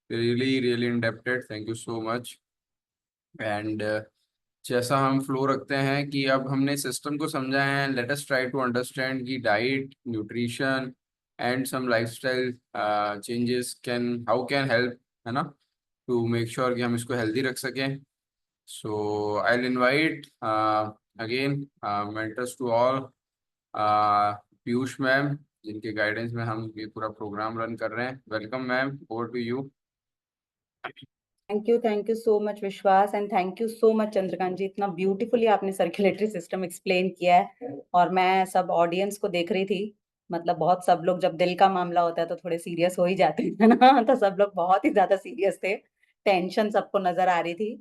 Really really indebted, thank you so much. And जैसा हम फ्लो रखते हैं कि अब हमने सिस्टम को समझा है, let us try to understand कि diet, nutrition and some lifestyle changes can, how can help, है ना, टू मेक श्योर कि हम इसको हेल्दी रख सकें। So I will invite again mentors to all, Piyush ma'am, जिनके गाइडेंस में हम ये पूरा प्रोग्राम रन कर रहे हैं। Welcome ma'am, over to you. Thank you so much Vishwas, and thank you so much Chandrakant ji. इतना ब्यूटीफुली आपने सर्कुलेटरी सिस्टम एक्सप्लेन किया है, और मैं सब ऑडियंस को देख रही थी। मतलब बहुत, सब लोग जब दिल का मामला होता है तो थोड़े सीरियस हो ही जाते हैं ना, तो सब लोग बहुत ही ज्यादा सीरियस थे। टेंशन सबको नजर आ रही थी।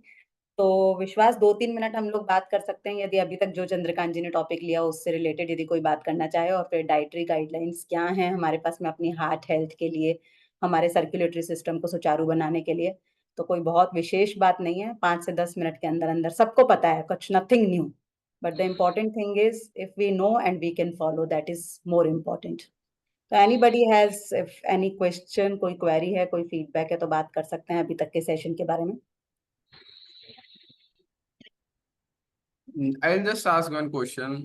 तो विश्वास, 2-3 मिनट हम लोग बात कर सकते हैं यदि अभी तक जो चंद्रकांत जी ने टॉपिक लिया उससे रिलेटेड यदि कोई बात करना चाहे, और फिर डाइटरी गाइडलाइंस क्या हैं हमारे पास में अपनी हार्ट हेल्थ के लिए, हमारे सर्कुलेटरी सिस्टम को सुचारू बनाने के लिए। तो कोई बहुत विशेष बात नहीं है, 5 से 10 मिनट के अंदर अंदर सबको पता है, कुछ nothing new. But the important thing is if we know and we can follow, that is more important. तो anybody has if any question, कोई क्वेरी है, कोई फीडबैक है, तो बात कर सकते हैं अभी तक के सेशन के बारे में। I'll just ask one question.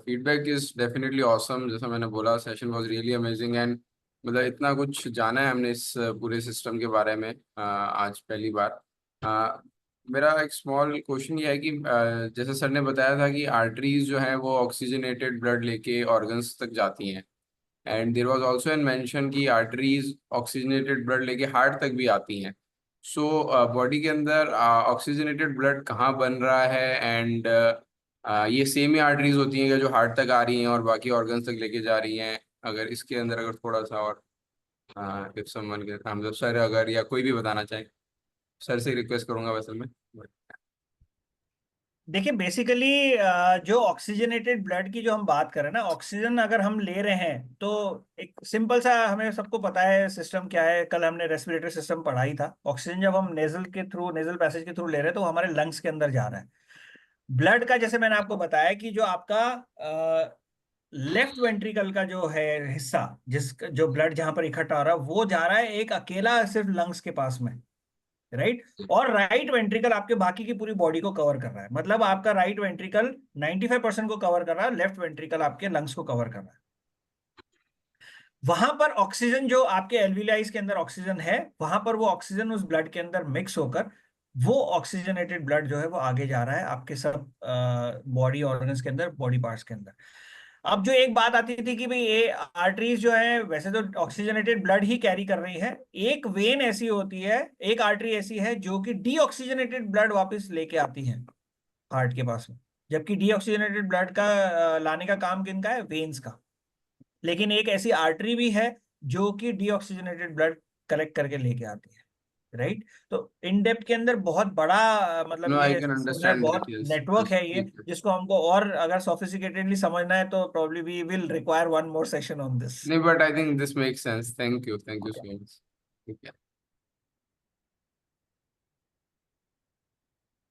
Feedback is definitely awesome. जैसा मैंने बोला, session was really amazing and मतलब इतना कुछ जाना है हमने इस पूरे सिस्टम के बारे में आज पहली बार। मेरा एक स्मॉल क्वेश्चन ये है कि जैसे सर ने बताया था कि आर्टरीज जो है वो ऑक्सीजनेटेड ब्लड लेके ऑर्गन्स तक जाती हैं, and there was also an mention कि आर्टरीज ऑक्सीजनेटेड ब्लड लेके हार्ट तक भी आती हैं। सो बॉडी के अंदर ऑक्सीजनेटेड ब्लड कहाँ बन रहा है, एंड ये सेम ही आर्टरीज होती हैं क्या जो हार्ट तक आ रही हैं और बाकी ऑर्गन्स तक लेके जा रही हैं? अगर इसके अंदर अगर थोड़ा सा और इफ समवन के मतलब सर अगर या कोई भी बताना चाहे, सर से रिक्वेस्ट करूंगा वैसे मैं। देखिए बेसिकली जो ऑक्सीजनेटेड ब्लड की जो हम बात कर रहे हैं ना, ऑक्सीजन अगर हम ले रहे हैं तो एक सिंपल सा हमें सबको पता है सिस्टम क्या है। कल हमने रेस्पिरेटरी सिस्टम पढ़ा ही था। ऑक्सीजन जब हम नेजल के थ्रू, नेजल पैसेज के थ्रू ले रहे हैं तो वो हमारे लंग्स के अंदर जा रहा है। ब्लड का जैसे मैंने आपको बताया कि जो आपका लेफ्ट वेंट्रिकल का जो है हिस्सा, जिस जो ब्लड जहां पर इकट्ठा हो रहा है वो जा रहा है एक अकेला सिर्फ लंग्स के पास में, राइट। और राइट वेंट्रिकल आपके बाकी की पूरी बॉडी को कवर कर रहा है। मतलब आपका राइट वेंट्रिकल 95% को कवर कर रहा है, लेफ्ट वेंट्रिकल आपके लंग्स को कवर कर रहा है। वहां पर ऑक्सीजन जो आपके एल्विलाइज के अंदर ऑक्सीजन है, वहां पर वो ऑक्सीजन उस ब्लड के अंदर मिक्स होकर वो ऑक्सीजनेटेड ब्लड जो है वो आगे जा रहा है आपके सब बॉडी ऑर्गन्स के अंदर, बॉडी पार्ट्स के अंदर। अब जो एक बात आती थी कि भाई ये आर्टरीज जो है वैसे तो ऑक्सीजनेटेड ब्लड ही कैरी कर रही है, एक वेन ऐसी होती है, एक आर्टरी ऐसी है जो कि डीऑक्सीजनेटेड ब्लड वापस लेके आती है हार्ट के पास में। जबकि डीऑक्सीजनेटेड ब्लड का लाने का काम किनका है? वेन्स का। लेकिन एक ऐसी आर्टरी भी है जो कि डीऑक्सीजनेटेड ब्लड कलेक्ट करके लेके आती है, राइट। तो इन डेप्थ के अंदर बहुत बड़ा मतलब नो आई ये कैन है, अंडरस्टैंड दैट, बहुत यस नेटवर्क यस, है ये, ठीक है। जिसको हमको और अगर सोफिस्टिकेटेडली समझना है तो probably we will require one more session on this. नहीं, but I think this make sense, thank you so much. ठीक है।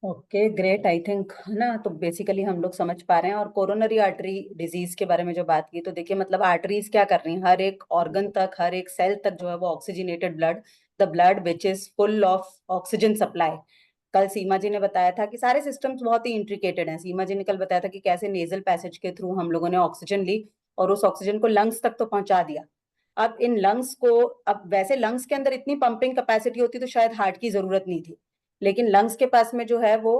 ओके ग्रेट, आई थिंक है ना। तो बेसिकली हम लोग समझ पा रहे हैं। और कोरोनरी आर्टरी डिजीज के बारे में जो बात की, तो देखिए मतलब आर्टरीज क्या कर रही हैं, हर एक ऑर्गन तक, हर एक सेल तक जो है वो oxygenated blood, the blood which is full of oxygen supply. कल सीमा जी ने बताया था कि सारे सिस्टम्स बहुत ही इंट्रिकेटेड हैं। सीमा जी ने कल बताया था कि कैसे नेजल पैसेज के थ्रू हम लोगों ने ऑक्सीजन ली और उस ऑक्सीजन को लंग्स तक तो पहुंचा दिया। अब इन लंग्स को, अब वैसे लंग्स के अंदर इतनी पंपिंग कैपेसिटी होती तो शायद हार्ट की जरूरत नहीं थी, लेकिन लंग्स के पास में जो है वो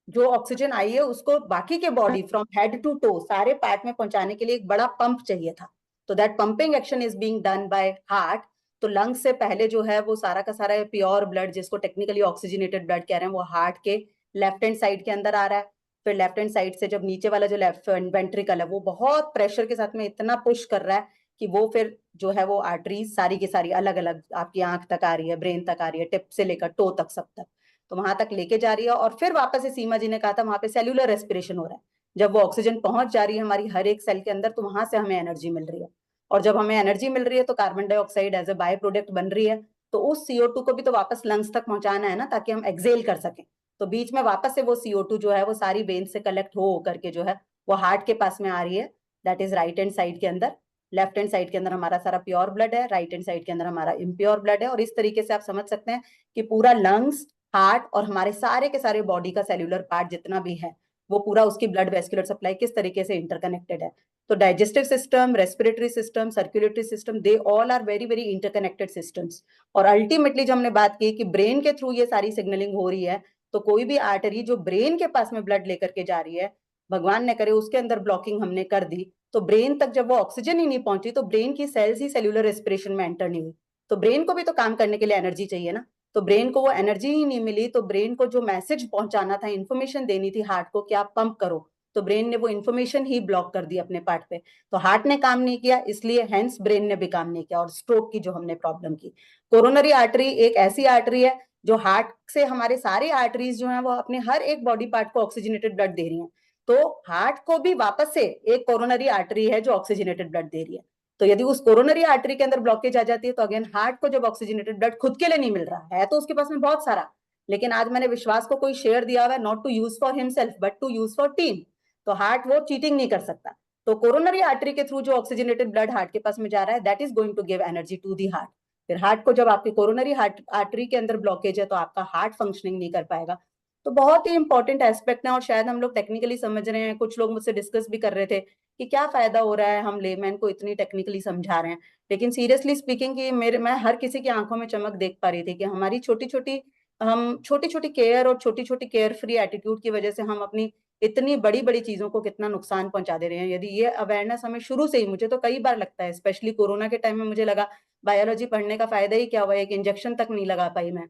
जो ऑक्सीजन आई है उसको बाकी के body from head to toe सारे पार्ट में पहुंचाने के लिए एक बड़ा पंप चाहिए था। तो that pumping action is being done by heart. तो लंग्स से पहले जो है वो सारा का सारा प्योर ब्लड, जिसको टेक्निकली ऑक्सीजनेटेड ब्लड कह रहे हैं, वो हार्ट के लेफ्ट हैंड साइड के अंदर आ रहा है। फिर लेफ्ट हैंड साइड से जब नीचे वाला जो लेफ्ट वेंट्रिकल है वो बहुत प्रेशर के साथ में इतना पुश कर रहा है कि वो फिर जो है वो आर्टरीज सारी की सारी अलग अलग आपकी आंख तक आ रही है, ब्रेन तक आ रही है, टिप से लेकर टो तक, सब तक तो वहां तक लेके जा रही है। और फिर वापस से सीमा जी ने कहा था वहां पे सेल्यूलर रेस्पिरेशन हो रहा है। जब वो ऑक्सीजन पहुंच जा रही है हमारी हर एक सेल के अंदर तो वहां से हमें एनर्जी मिल रही है। और जब हमें एनर्जी मिल रही है तो carbon dioxide as a by product बन रही है। तो उस CO2 को भी तो वापस लंग्स तक पहुंचाना है ना, ताकि हम एक्सेल कर सकें। तो बीच में वापस से वो CO2 जो है वो सारी वेन से कलेक्ट हो करके जो है वो हार्ट के पास में आ रही है। That is right hand side के अंदर। लेफ्ट हैंड साइड के अंदर हमारा सारा प्योर ब्लड है, राइट हैंड साइड के अंदर हमारा इम्प्योर ब्लड है। और इस तरीके से आप समझ सकते हैं कि पूरा लंग्स, हार्ट और हमारे सारे के सारे बॉडी का सेल्यूलर पार्ट जितना भी है वो पूरा उसकी ब्लड वेस्कुलर सप्लाई किस तरीके से इंटरकनेक्टेड है। तो digestive system, respiratory system, circulatory system, they all are very very interconnected systems. और अल्टीमेटली जो हमने बात की कि ब्रेन के थ्रू ये सारी सिग्नलिंग हो रही है, तो कोई भी आर्टरी जो ब्रेन के पास में ब्लड लेकर के जा रही है, भगवान ने करे उसके अंदर ब्लॉकिंग हमने कर दी, तो ब्रेन तक जब वो ऑक्सीजन ही नहीं पहुंची तो ब्रेन की सेल्स ही सेल्यूलर रेस्पिरेशन में एंटर नहीं हुई। तो ब्रेन को भी तो काम करने के लिए एनर्जी चाहिए ना। तो ब्रेन को वो एनर्जी ही नहीं मिली, तो ब्रेन को जो मैसेज पहुंचाना था, इंफॉर्मेशन देनी थी हार्ट को कि आप पंप करो, तो ब्रेन ने वो इंफॉर्मेशन ही ब्लॉक कर दी अपने पार्ट पे। तो हार्ट ने काम नहीं किया, इसलिए हेंस ब्रेन ने भी काम नहीं किया। और स्ट्रोक की जो हमने प्रॉब्लम की, कोरोनरी आर्टरी एक ऐसी आर्टरी है जो हार्ट से हमारे सारे आर्टरीज जो है वो अपने हर एक बॉडी पार्ट को ऑक्सीजनेटेड ब्लड दे रही है। तो हार्ट को भी वापस से एक कोरोनरी आर्टरी है जो ऑक्सीजनेटेड ब्लड दे रही है। तो यदि उस कोरोनरी आर्टरी के अंदर ब्लॉकेज आ जाती है तो अगेन हार्ट को जब ऑक्सीजनेटेड ब्लड खुद के लिए नहीं मिल रहा है तो उसके पास में बहुत सारा, लेकिन आज मैंने विश्वास को कोई शेयर दिया हुआ है, not to use for himself but to use for team. तो हार्ट वो चीटिंग नहीं कर सकता। तो कोरोनरी आर्टरी के थ्रू जो ऑक्सीजनेटेड ब्लड हार्ट के पास में जा रहा है, that is going to give energy to the heart. फिर हार्ट को जब आपकी कोरोनरी आर्टरी के अंदर ब्लॉकेज है तो आपका हार्ट फंक्शनिंग नहीं कर पाएगा। तो बहुत ही इंपॉर्टेंट एस्पेक्ट है और शायद हम लोग टेक्निकली समझ रहे हैं। कुछ लोग मुझसे डिस्कस भी कर रहे थे कि क्या फायदा हो रहा है, हम लेमैन को इतनी टेक्निकली समझा रहे हैं। लेकिन सीरियसली स्पीकिंग कि मैं हर किसी की आंखों में चमक देख पा रही थी कि हमारी छोटी छोटी हम छोटी छोटी केयर और छोटी छोटी केयर फ्री एटीट्यूड की वजह से हम अपनी इतनी बड़ी बड़ी चीजों को कितना नुकसान पहुंचा दे रहे हैं। यदि ये अवेयरनेस हमें शुरू से ही, मुझे तो कई बार लगता है स्पेशली कोरोना के टाइम में मुझे लगा बायोलॉजी पढ़ने का फायदा ही क्या हुआ, एक इंजेक्शन तक नहीं लगा पाई मैं।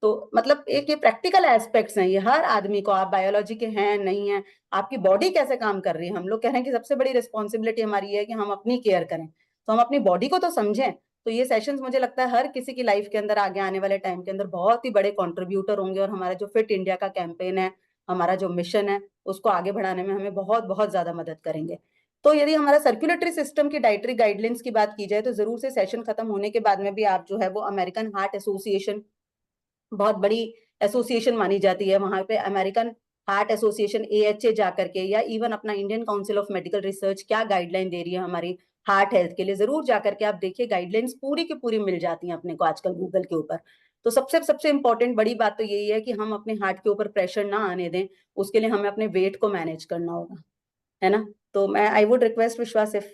तो मतलब एक ये प्रैक्टिकल एस्पेक्ट्स हैं, ये हर आदमी को, आप बायोलॉजी के हैं नहीं है, आपकी बॉडी कैसे काम कर रही है। हम लोग कह रहे हैं कि सबसे बड़ी रिस्पॉन्सिबिलिटी हमारी है कि हम अपनी केयर करें, तो हम अपनी बॉडी को तो समझें। तो ये सेशंस मुझे लगता है हर किसी की लाइफ के अंदर आगे आने वाले टाइम के अंदर बहुत ही बड़े कंट्रीब्यूटर होंगे, और हमारा जो फिट इंडिया का कैंपेन है, हमारा जो मिशन है, उसको आगे बढ़ाने में हमें बहुत बहुत ज्यादा मदद करेंगे। तो यदि हमारा सर्कुलेटरी सिस्टम की डाइटरी गाइडलाइंस की बात की जाए, तो जरूर से सेशन खत्म होने के बाद में भी आप जो है वो अमेरिकन हार्ट एसोसिएशन, बहुत बड़ी एसोसिएशन मानी जाती है, वहां पे अमेरिकन हार्ट एसोसिएशन AHA जाकर के, या इवन अपना Indian council of medical research क्या गाइडलाइन दे रही है हमारी हार्ट हेल्थ के लिए, जरूर जाकर के आप देखिए, गाइडलाइंस पूरी की पूरी मिल जाती हैं अपने को आजकल गूगल के ऊपर। तो सबसे सबसे इंपॉर्टेंट बड़ी बात तो यही है कि हम अपने हार्ट के ऊपर प्रेशर ना आने दें, उसके लिए हमें अपने वेट को मैनेज करना होगा, है ना। तो मैं I would request Vishwas, if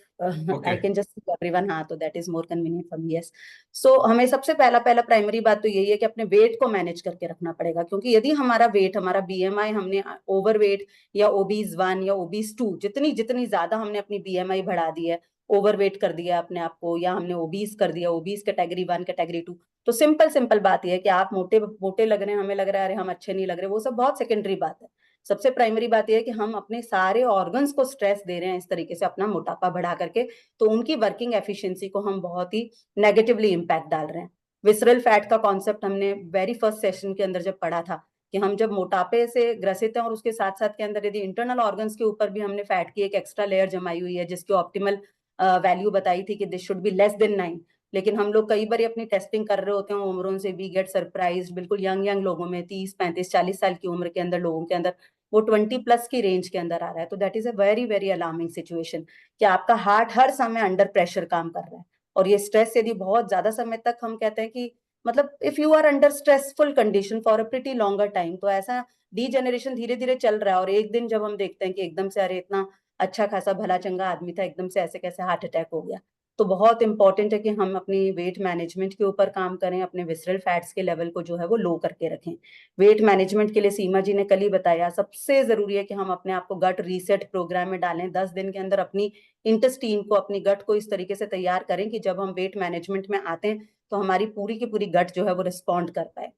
I can just everyone, हाँ, तो that is more convenient for me, yes. So हमें सबसे पहला पहला प्राइमरी बात तो यही है कि अपने वेट को मैनेज करके रखना पड़ेगा, क्योंकि यदि हमारा वेट, हमारा BMI, हमने ओवरवेट या ओबीज 1 या ओबीज 2, जितनी जितनी ज्यादा हमने अपनी BMI बढ़ा दी है, ओवरवेट कर दिया अपने आप को, या हमने ओबीज कर दिया, ओबीज कैटेगरी 1 कैटेगरी 2, तो सिंपल सिंपल बात यह है कि आप मोटे मोटे लग रहे हैं, हमें लग रहा है अरे हम अच्छे नहीं लग रहे, वो सब बहुत सेकेंडरी बात है। सबसे प्राइमरी बात यह है कि हम अपने सारे ऑर्गन्स को स्ट्रेस दे रहे हैं इस तरीके से, अपना मोटापा बढ़ा करके, तो उनकी वर्किंग एफिशिएंसी को हम बहुत ही नेगेटिवली इंपैक्ट डाल रहे हैं। विसरल फैट का कॉन्सेप्ट हमने वेरी फर्स्ट सेशन के अंदर जब पढ़ा था, कि हम जब मोटापे से ग्रसित हैं और उसके साथ साथ के अंदर यदि इंटरनल ऑर्गन्स के ऊपर भी हमने फैट की एक एक्स्ट्रा लेयर जमाई हुई है, जिसकी ऑप्टिमल वैल्यू बताई थी कि this should be less than 9, लेकिन हम लोग कई बार अपनी टेस्टिंग कर रहे होते हैं उम्रों से, वी गेट सरप्राइज, बिल्कुल यंग यंग लोगों में, 30 35 40 साल की उम्र के अंदर लोगों के अंदर वो 20+ की रेंज के अंदर आ रहा है। तो that is a very very alarming situation, कि आपका हार्ट हर समय अंडर प्रेशर काम कर रहा है, और ये स्ट्रेस यदि बहुत ज्यादा समय तक, हम कहते हैं कि मतलब if you are under stressful condition for a pretty longer time, तो ऐसा डीजेनरेशन धीरे धीरे चल रहा है, और एक दिन जब हम देखते हैं कि एकदम से अरे इतना अच्छा खासा भला चंगा आदमी था, एकदम से ऐसे कैसे हार्ट अटैक हो गया। तो बहुत इंपॉर्टेंट है कि हम अपनी वेट मैनेजमेंट के ऊपर काम करें, अपने विसरल फैट्स के लेवल को जो है वो लो करके रखें। वेट मैनेजमेंट के लिए सीमा जी ने कल ही बताया, सबसे जरूरी है कि हम अपने आप को गट रीसेट प्रोग्राम में डालें, 10 दिन के अंदर अपनी इंटेस्टीन को, अपनी गट को इस तरीके से तैयार करें कि जब हम वेट मैनेजमेंट में आते हैं तो हमारी पूरी की पूरी गट जो है वो रिस्पॉन्ड कर पाए।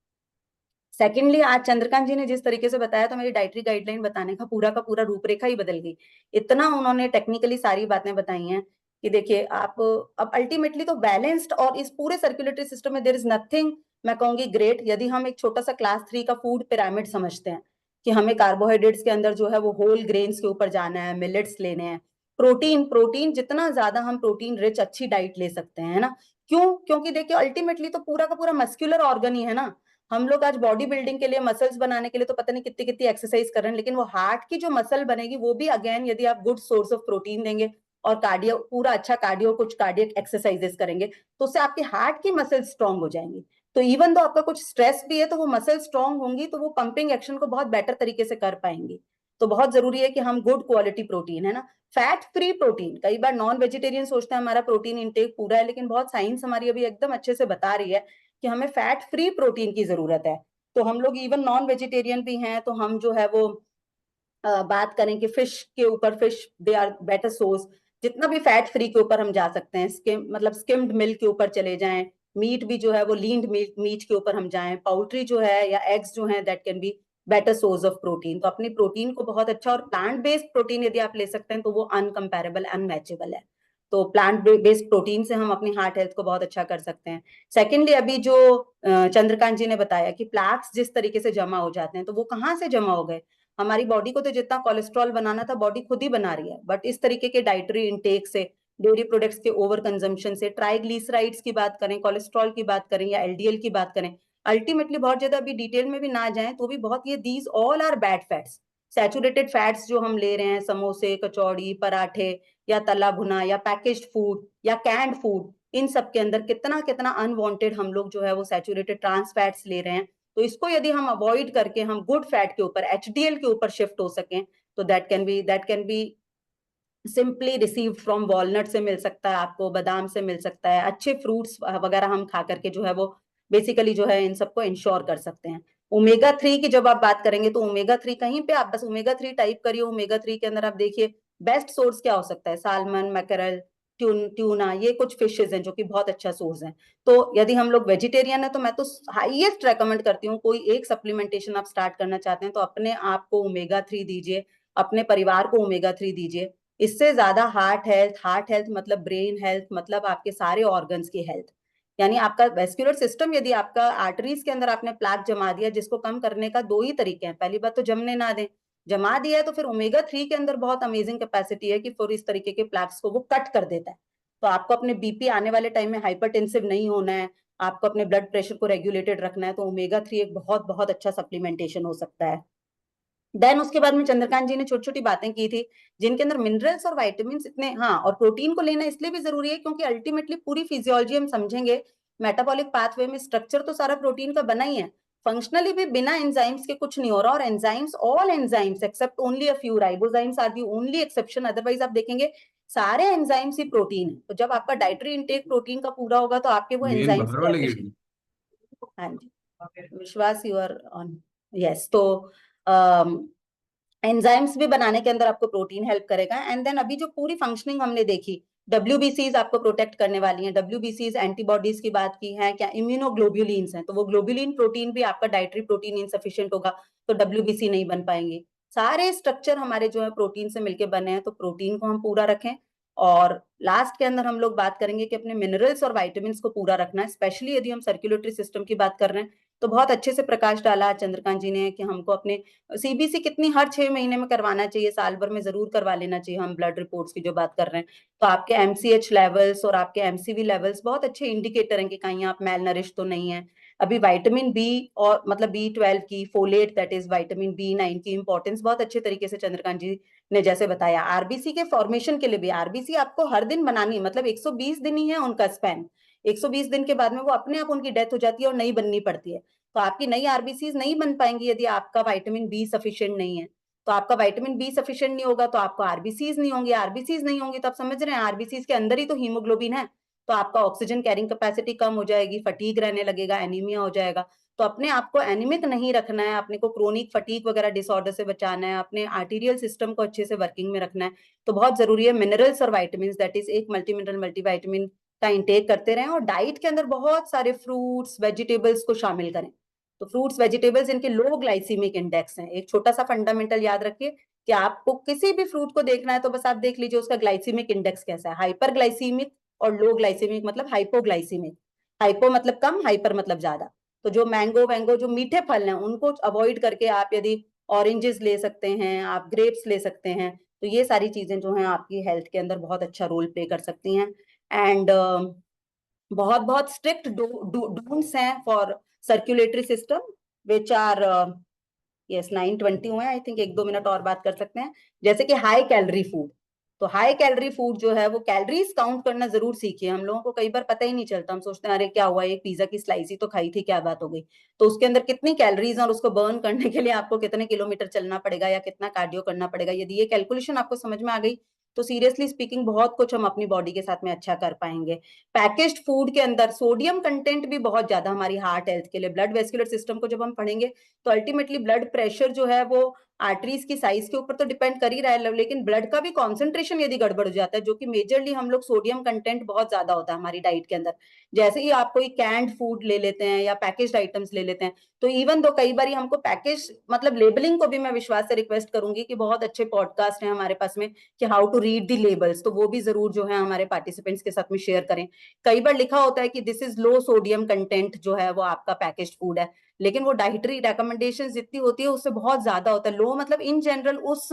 सेकेंडली, आज चंद्रकांत जी ने जिस तरीके से बताया, तो मेरी डाइटरी गाइडलाइन बताने का पूरा रूपरेखा ही बदल गई। इतना उन्होंने टेक्निकली सारी बातें बताई हैं कि देखिए आप, अब अल्टीमेटली तो बैलेंस्ड, और इस पूरे सर्कुलेटरी सिस्टम में देयर इज नथिंग, मैं कहूंगी ग्रेट, यदि हम एक छोटा सा क्लास 3 का फूड पिरामिड समझते हैं, कि हमें कार्बोहाइड्रेट्स के अंदर जो है वो होल ग्रेन्स के ऊपर जाना है, मिलेट्स लेने हैं, प्रोटीन, प्रोटीन जितना ज्यादा हम प्रोटीन रिच अच्छी डाइट ले सकते हैं, है ना। क्यों? क्योंकि देखिए अल्टीमेटली तो पूरा का पूरा मस्कुलर ऑर्गन ही है ना। हम लोग आज बॉडी बिल्डिंग के लिए, मसल्स बनाने के लिए तो पता नहीं कितनी कितनी एक्सरसाइज कर रहे हैं, लेकिन वो हार्ट की जो मसल बनेगी वो भी अगेन यदि आप गुड सोर्स ऑफ प्रोटीन देंगे और कार्डियो, पूरा अच्छा कार्डियो, कुछ कार्डियक एक्सरसाइजेस करेंगे, तो उससे आपके हार्ट की मसल स्ट्रांग हो जाएंगी। तो इवन दो आपका कुछ स्ट्रेस भी है, तो वो मसल स्ट्रांग होंगी, तो वो पंपिंग एक्शन को बहुत बेटर तरीके से कर पाएंगी। तो बहुत जरूरी है कि हम गुड क्वालिटी प्रोटीन, है ना, फैट फ्री प्रोटीन, कई बार नॉन वेजिटेरियन सोचते हैं हमारा प्रोटीन इंटेक पूरा है, लेकिन बहुत साइंस हमारी अभी एकदम अच्छे से बता रही है कि हमें फैट फ्री प्रोटीन की जरूरत है। तो हम लोग इवन नॉन वेजिटेरियन भी हैं, तो हम जो है वो बात करें कि फिश के ऊपर, fish they are better source, जितना भी फैट फ्री के ऊपर हम जा सकते हैं, मतलब स्किम्ड मिल्क के ऊपर चले जाएं, मीट भी जो है वो लीन्ड मीट के ऊपर हम जाएं, पाउल्ट्री जो है या एग्स जो है, that can be better source of protein. तो अपनी प्रोटीन को बहुत अच्छा, और प्लांट बेस्ड प्रोटीन यदि आप ले सकते हैं तो वो अनकंपेरेबल, अनमैचेबल है। तो प्लांट बेस्ड प्रोटीन से हम अपनी हार्ट हेल्थ को बहुत अच्छा कर सकते हैं। सेकेंडली, अभी जो चंद्रकांत जी ने बताया कि प्लैक्स जिस तरीके से जमा हो जाते हैं, तो वो कहाँ से जमा हो गए? हमारी बॉडी को तो जितना कोलेस्ट्रॉल बनाना था बॉडी खुद ही बना रही है, बट इस तरीके के डाइटरी इंटेक से, डेयरी प्रोडक्ट्स के ओवर कंजम्पशन से, ट्राइग्लिसराइड्स की बात करें, कोलेस्ट्रॉल की बात करें, या LDL की बात करें, अल्टीमेटली बहुत ज्यादा अभी डिटेल में भी ना जाएं तो भी बहुत, ये these all are bad fats. Saturated fats जो हम ले रहे हैं, समोसे, कचौड़ी, पराठे, या तला भुना, या पैकेज्ड फूड, या कैंड फूड, इन सब के अंदर कितना कितना अनवांटेड हम लोग जो है वो सैचुरेटेड ट्रांस फैट्स ले रहे हैं। तो इसको यदि हम अवॉइड करके हम गुड फैट के ऊपर, HDL के ऊपर शिफ्ट हो सकें, तो that can be simply received from walnut से मिल सकता है आपको, बादाम से मिल सकता है, अच्छे फ्रूट्स वगैरह हम खा करके जो है वो बेसिकली जो है इन सबको इंश्योर कर सकते हैं। ओमेगा 3 की जब आप बात करेंगे तो ओमेगा 3 कहीं पे आप बस ओमेगा 3 टाइप करिए, ओमेगा 3 के अंदर आप देखिए बेस्ट सोर्स क्या हो सकता है, सालमन, मैकरल, ट्यूना, ये कुछ फिशेज हैं जो कि बहुत अच्छा सोर्स है। तो यदि हम लोग वेजिटेरियन है तो मैं तो हाईएस्ट रेकमेंड करती हूँ, कोई एक सप्लीमेंटेशन आप स्टार्ट करना चाहते हैं तो अपने आप को ओमेगा 3 दीजिए, अपने परिवार को ओमेगा 3 दीजिए। इससे ज्यादा हार्ट हेल्थ मतलब ब्रेन हेल्थ मतलब आपके सारे ऑर्गन्स की हेल्थ, यानी आपका वेस्कुलर सिस्टम, यदि आपका आर्टरीज के अंदर आपने प्लाक जमा दिया, जिसको कम करने का दो ही तरीके हैं, पहली बात तो जमने ना दें, जमा दिया है तो फिर ओमेगा 3 के अंदर बहुत अमेजिंग कैपेसिटी है कि फिर इस तरीके के प्लाक्स को वो कट कर देता है। तो आपको अपने बीपी आने वाले टाइम में हाइपरटेंसिव नहीं होना है, आपको अपने ब्लड प्रेशर को रेगुलेटेड रखना है, तो ओमेगा 3 एक बहुत बहुत अच्छा सप्लीमेंटेशन हो सकता है। देन उसके बाद में चंद्रकांत जी ने छोटी छोटी बातें की थी जिनके अंदर मिनरल्स और वाइटामिन इतने, हाँ, और प्रोटीन को लेना इसलिए भी जरूरी है क्योंकि अल्टीमेटली पूरी फिजियोलॉजी हम समझेंगे, मेटाबॉलिक पाथवे में स्ट्रक्चर तो सारा प्रोटीन का बना ही है, फंक्शनली भी बिना एंजाइम्स के कुछ नहीं हो रहा, और enzymes, all enzymes except only a few, ribozymes are the only exception, otherwise आप देखेंगे सारे एंजाइम्स ही प्रोटीन है। तो जब आपका डाइटरी इंटेक प्रोटीन का पूरा होगा तो आपके वो मेन एंजाइम्स बाहर भी वाले गेट एफिशिएंट। में। हाँ जी, विश्वास, यू आर ऑन। यस, तो एंजाइम्स भी बनाने के अंदर आपको प्रोटीन हेल्प करेगा। एंड देन अभी जो पूरी फंक्शनिंग हमने देखी, डब्ल्यूबीसीज आपको प्रोटेक्ट करने वाली हैं, डब्ल्यूबीसीज एंटीबॉडीज की बात की है क्या, इम्यूनोग्लोब्युलिन्स हैं, तो वो ग्लोब्युलिन प्रोटीन भी आपका डाइटरी प्रोटीन इनसफिशिएंट होगा तो डब्ल्यूबीसी नहीं बन पाएंगे। सारे स्ट्रक्चर हमारे जो है प्रोटीन से मिलकर बने हैं, तो प्रोटीन को हम पूरा रखें। और लास्ट के अंदर हम लोग बात करेंगे कि अपने मिनरल्स और वाइटामिन को पूरा रखना है, स्पेशली यदि हम सर्कुलेटरी सिस्टम की बात कर रहे हैं। तो बहुत अच्छे से प्रकाश डाला चंद्रकांत जी ने कि हमको अपने सीबीसी कितनी हर 6 महीने में करवाना चाहिए, साल भर में जरूर करवा लेना चाहिए। हम ब्लड रिपोर्ट्स की जो बात कर रहे हैं तो आपके एमसीएच लेवल्स और आपके एमसीवी लेवल्स बहुत अच्छे इंडिकेटर हैं कि कहीं आप मेल नरिश तो नहीं है। अभी विटामिन बी और मतलब बी 12 की, folate that is vitamin B 9 की इंपॉर्टेंस बहुत अच्छे तरीके से चंद्रकांत जी ने जैसे बताया। आरबीसी के फॉर्मेशन के लिए भी आरबीसी आपको हर दिन बनानी है, मतलब 120 दिन ही है उनका स्पैन, 120 दिन के बाद में वो अपने आप उनकी डेथ हो जाती है और नई बननी पड़ती है। तो आपकी नई आरबीसीज नहीं बन पाएंगी यदि आपका विटामिन बी सफिशिएंट नहीं है। तो आपका विटामिन बी सफिशिएंट नहीं होगा तो आपको आरबीसीज नहीं होंगी, आरबीसीज नहीं होंगी तो आप समझ रहे हैं आरबीसीज के अंदर ही तो हीमोग्लोबिन है, तो आपका ऑक्सीजन कैरिंग कैपेसिटी कम हो जाएगी, फटीग रहने लगेगा, एनीमिया हो जाएगा। तो अपने आप को एनीमिक नहीं रखना है, अपने को क्रोनिक फटीग वगैरह डिसऑर्डर से बचाना है, अपने आर्टीरियल सिस्टम को अच्छे से वर्किंग में रखना है। तो बहुत जरूरी है मिनरल्स और वाइटामिन, दैट इज एक मल्टी मिनरल मल्टीविटामिन का इंटेक करते रहें, और डाइट के अंदर बहुत सारे फ्रूट्स वेजिटेबल्स को शामिल करें। तो फ्रूट्स वेजिटेबल्स इनके लो ग्लाइसीमिक इंडेक्स हैं। एक छोटा सा फंडामेंटल याद रखिए कि आपको किसी भी फ्रूट को देखना है तो बस आप देख लीजिए उसका ग्लाइसीमिक इंडेक्स कैसा है, हाइपर ग्लाइसीमिक और लो ग्लाइसीमिक मतलब हाइपोग्लाइसीमिक। हाइपो मतलब कम, हाइपर मतलब ज्यादा। तो जो मैंगो वैंगो जो मीठे फल हैं उनको अवॉइड करके आप यदि ऑरेंजेस ले सकते हैं, आप ग्रेप्स ले सकते हैं, तो ये सारी चीजें जो हैं आपकी हेल्थ के अंदर बहुत अच्छा रोल प्ले कर सकती हैं। एंड बहुत बहुत स्ट्रिक्ट डोंट्स हैं for circulatory system which are, yes 9:20 हुए, आई थिंक 1-2 मिनट और बात कर सकते हैं। जैसे कि हाई कैलोरी फूड, तो हाई कैलोरी फूड जो है वो कैलोरीज काउंट करना जरूर सीखिए। हम लोगों को कई बार पता ही नहीं चलता, हम सोचते हैं अरे क्या हुआ, एक पिज्जा की स्लाइस ही तो खाई थी, क्या बात हो गई। तो उसके अंदर कितनी कैलोरीज और उसको बर्न करने के लिए आपको कितने किलोमीटर चलना पड़ेगा या कितना कार्डियो करना पड़ेगा, यदि ये कैलकुलेशन आपको समझ में आ गई तो सीरियसली स्पीकिंग बहुत कुछ हम अपनी बॉडी के साथ में अच्छा कर पाएंगे। पैकेज्ड फूड के अंदर सोडियम कंटेंट भी बहुत ज्यादा हमारी हार्ट हेल्थ के लिए, ब्लड वेस्कुलर सिस्टम को जब हम पढ़ेंगे तो अल्टीमेटली ब्लड प्रेशर जो है वो आर्टरीज की साइज के ऊपर तो डिपेंड कर ही रहा है, लेकिन ब्लड का भी कॉन्सेंट्रेशन यदि गड़बड़ हो जाता है, जो कि मेजरली हम लोग सोडियम कंटेंट बहुत ज्यादा होता है हमारी डाइट के अंदर, जैसे ही आप कोई कैंड फूड ले लेते हैं या पैकेज्ड आइटम्स ले लेते हैं, तो इवन दो कई बार हमको पैकेज मतलब लेबलिंग को भी मैं विश्वास से रिक्वेस्ट करूंगी कि बहुत अच्छे पॉडकास्ट हैं हमारे पास में कि how to read the labels, तो वो भी जरूर जो है हमारे पार्टिसिपेंट्स के साथ में शेयर करें। कई बार लिखा होता है कि this is low sodium content जो है वो आपका पैकेज्ड फूड है, लेकिन वो डाइटरी रिकमेंडेशन जितनी होती है उससे बहुत ज्यादा होता है। लो मतलब इन जनरल उस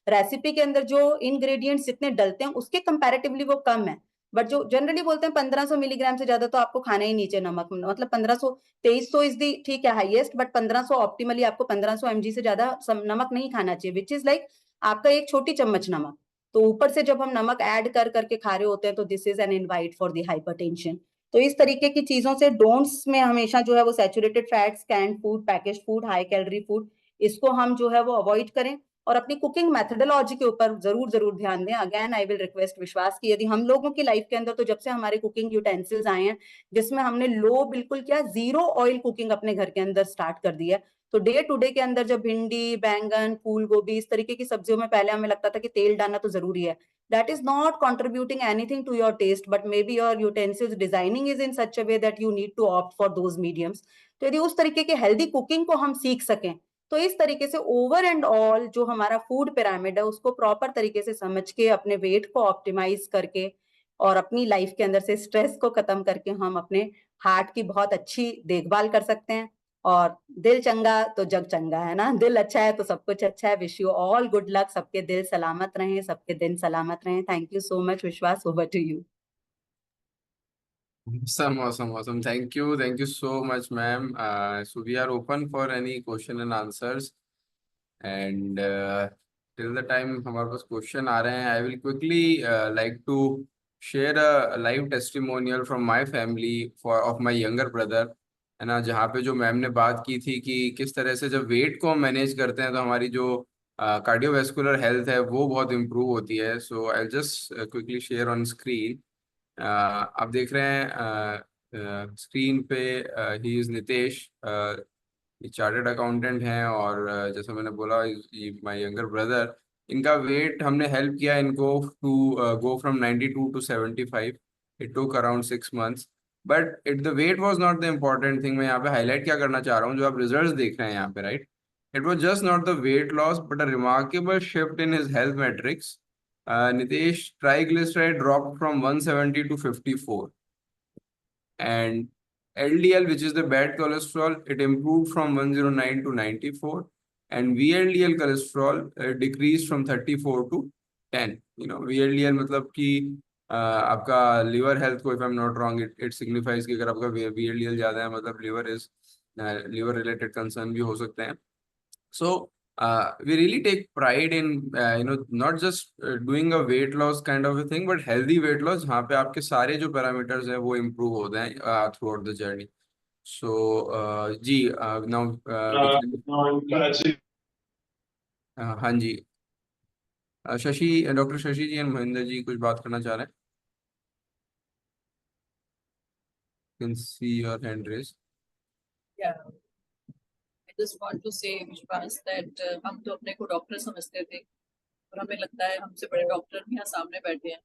रेसिपी के अंदर जो इंग्रेडिएंट्स जितने डलते हैं उसके कंपैरेटिवली वो कम है, बट जो जनरली बोलते हैं 1500 मिलीग्राम से ज्यादा तो आपको खाना ही नीचे नमक, मतलब 1500, 2300 इज दी ठीक है हाईएस्ट, बट 1500 ऑप्टिमली आपको 1500 mg से ज्यादा नमक नहीं खाना चाहिए, विच इज लाइक आपका एक छोटी चम्मच नमक। तो ऊपर से जब हम नमक ऐड कर करके खा रहे होते हैं तो this is an invite for the hypertension. तो इस तरीके की चीजों से डोंट्स में हमेशा जो है वो saturated fats, canned food, package food, high calorie food, इसको हम जो है वो अवॉइड करें, और अपनी कुकिंग मेथोडोलॉजी के ऊपर जरूर जरूर ध्यान दें। अगेन आई विल रिक्वेस्ट विश्वास की यदि हम लोगों की लाइफ के अंदर तो जब से हमारे कुकिंग यूटेंसिल्स आए हैं जिसमें हमने लो बिल्कुल क्या जीरो ऑयल कुकिंग अपने घर के अंदर स्टार्ट कर दी है, तो डे टू डे के अंदर जब भिंडी, बैंगन, फूल गोभी इस तरीके की सब्जियों में पहले हमें लगता था कि तेल डालना तो जरूरी है, that is not contributing anything to your taste, but maybe your utensils designing is in such a way that you need to opt for those mediums. तो यदि उस तरीके की हेल्दी कुकिंग को हम सीख सकें, तो इस तरीके से ओवर एंड ऑल जो हमारा फूड पिरामिड है उसको प्रॉपर तरीके से समझ के अपने वेट को ऑप्टिमाइज करके और अपनी लाइफ के अंदर से स्ट्रेस को खत्म करके हम अपने हार्ट की बहुत अच्छी देखभाल कर सकते हैं। और दिल चंगा तो जग चंगा, है ना? दिल अच्छा है तो सब कुछ अच्छा है। Wish you all good luck, सबके दिल सलामत रहें, सबके दिन सलामत रहें। Thank you so much Vishwas, over to you. Awesome, awesome, awesome. Thank you so much, ma'am. So we are open for any question and answers. And till the time हमारे पास question आ रहे हैं, I will quickly like to share a live testimonial from my family of my younger brother, है ना, जहाँ पे जो ma'am ने बात की थी कि किस तरह से जब वेट को हम मैनेज करते हैं तो हमारी जो कार्डियोवैस्कुलर हेल्थ है वो बहुत इम्प्रूव होती है। So I just quickly share on screen. आप देख रहे हैं स्क्रीन पे, he is Nitesh, chartered accountant हैं और जैसा मैंने बोला माय यंगर ब्रदर, इनका वेट हमने हेल्प किया इनको to go from 92 to 75। It took around 6 months, but it the weight was not the important thing. मैं यहाँ पे हाईलाइट क्या करना चाह रहा हूँ, जो आप रिजल्ट्स देख रहे हैं यहाँ पे, right, it was just not the weight loss but a remarkable shift in his health matrix. Nitesh triglyceride dropped from 170 to 54, and LDL, which is the bad cholesterol, it improved from 109 to 94, and VLDL cholesterol decreased from 34 to 10. You know, VLDL मतलब कि आपका liver health को, if I'm not wrong, it signifies कि अगर आपका VLDL ज़्यादा है मतलब liver related concern भी हो सकते हैं। So we really take pride in not just doing a weight loss kind of a thing, but healthy weight loss जहाँ पे आपके सारे जो parameters हैं वो improve होते हैं throughout the journey. So जी, now हाँ जी, शशि, डॉक्टर शशि जी एंड महेंद्र जी कुछ बात करना चाह रहे हैं? Can see your hand raised. Yeah, I just want to say, विश्वास, that हम तो अपने को डॉक्टर समझते थे और हमें लगता है हमसे बड़े डॉक्टर भी यहाँ सामने बैठे हैं।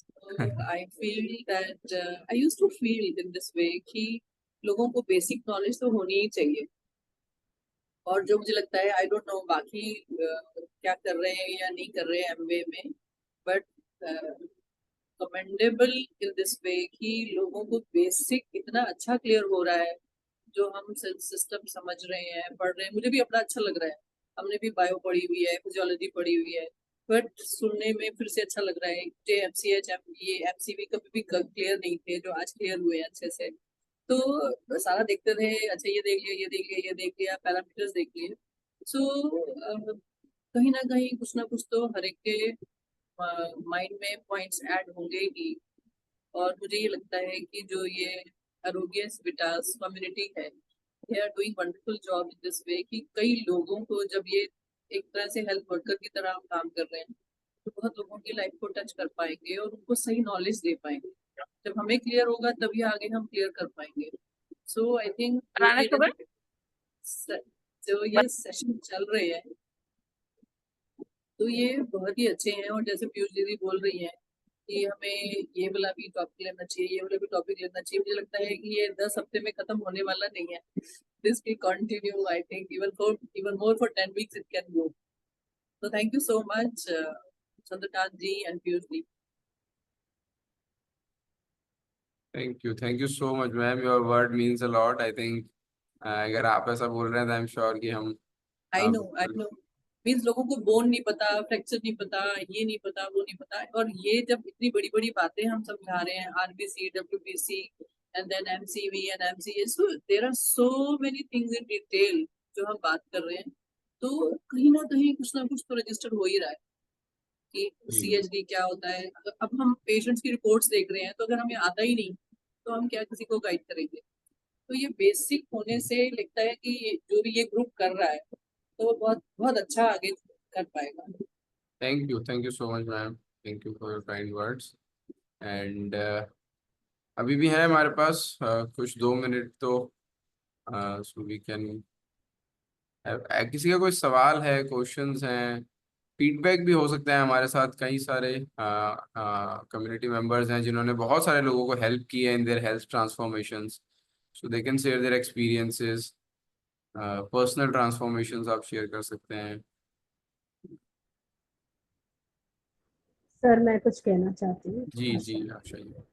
So I feel that I used to feel in this way कि लोगों को बेसिक नॉलेज तो होनी ही चाहिए, और जो मुझे लगता है, आई डोंट नो बाकी क्या कर रहे हैं या नहीं कर रहे हैं एमबीए में, but commendable in this way कि लोगों को बेसिक इतना अच्छा क्लियर हो रहा है, जो हम सिस्टम समझ रहे हैं, पढ़ रहे हैं। मुझे भी अपना अच्छा लग रहा है, हमने भी बायो पढ़ी हुई है, फिजियोलॉजी पढ़ी हुई है, बट सुनने में फिर से अच्छा लग रहा है। मुझे एमसीएच, ये एमसीवी कभी भी क्लियर नहीं थे, जो आज क्लियर हुए हैं अच्छे से। तो सारा देखते थे, अच्छा ये देख लिया, ये देख लिया, ये देख लिया, पैरामीटर्स देख लिए। सो कहीं ना कहीं कुछ ना कुछ तो हर एक के माइंड में पॉइंट्स ऐड होंगे ही। और मुझे ये लगता है कि जो ये आरोग्य विटास कम्युनिटी है, they are doing wonderful job in this way कि कई लोगों को जब ये एक तरह से हेल्थ वर्कर की तरह हम काम कर रहे हैं, तो बहुत लोगों की लाइफ को टच कर पाएंगे और उनको सही नॉलेज दे पाएंगे। जब हमें क्लियर होगा तभी आगे हम क्लियर कर पाएंगे। सो आई थिंक जो ये सेशन चल रहे हैं तो ये बहुत ही अच्छे हैं। और जैसे पीयूष दीदी बोल रही हैं कि हमें ये वाला भी टॉपिक लेना चाहिए, ये वाला भी टॉपिक लेना चाहिए, मुझे लगता है कि ये 10 हफ्ते में खत्म होने वाला नहीं है। This will continue, I think even more for 10 weeks it can go. So thank you so much, Chandrakant ji and Piyush ji. Thank you so much, ma'am. Your word means a lot. I think अगर आप ऐसा बोल रहे हैं तो I am sure कि हम I know means लोगों को बोन नहीं पता, फ्रैक्चर नहीं पता, ये नहीं पता, वो नहीं पता। और ये जब इतनी बड़ी बड़ी बातें हम समझा रहे हैं, RBC, WBC and then MCV and MCA, so there are so many things in detail जो हम बात कर रहे हैं, तो कहीं ना कहीं कुछ ना कुछ तो रजिस्टर हो ही रहा है कि सीएचडी क्या होता है। अब हम पेशेंट्स की रिपोर्ट्स देख रहे हैं, तो अगर हमें आता ही नहीं तो हम क्या किसी को गाइड करेंगे? तो ये बेसिक होने से लगता है कि जो भी ये ग्रुप कर रहा है तो वो बहुत बहुत अच्छा आगे कर पाएगा। Thank you so much ma'am, thank you for your kind words. And अभी भी है हमारे पास कुछ 2 मिनट, तो सो वी कैन किसी का कोई सवाल है, क्वेश्चंस हैं, फीडबैक भी हो सकता है। हमारे साथ कई सारे कम्युनिटी मेंबर्स हैं जिन्होंने बहुत सारे लोगों को हेल्प की है in their health transformations, so they can share their experiences, personal transformations आप शेयर कर सकते हैं। सर मैं कुछ कहना चाहती हूँ जी थोड़ा जी सा। आप चाहिए।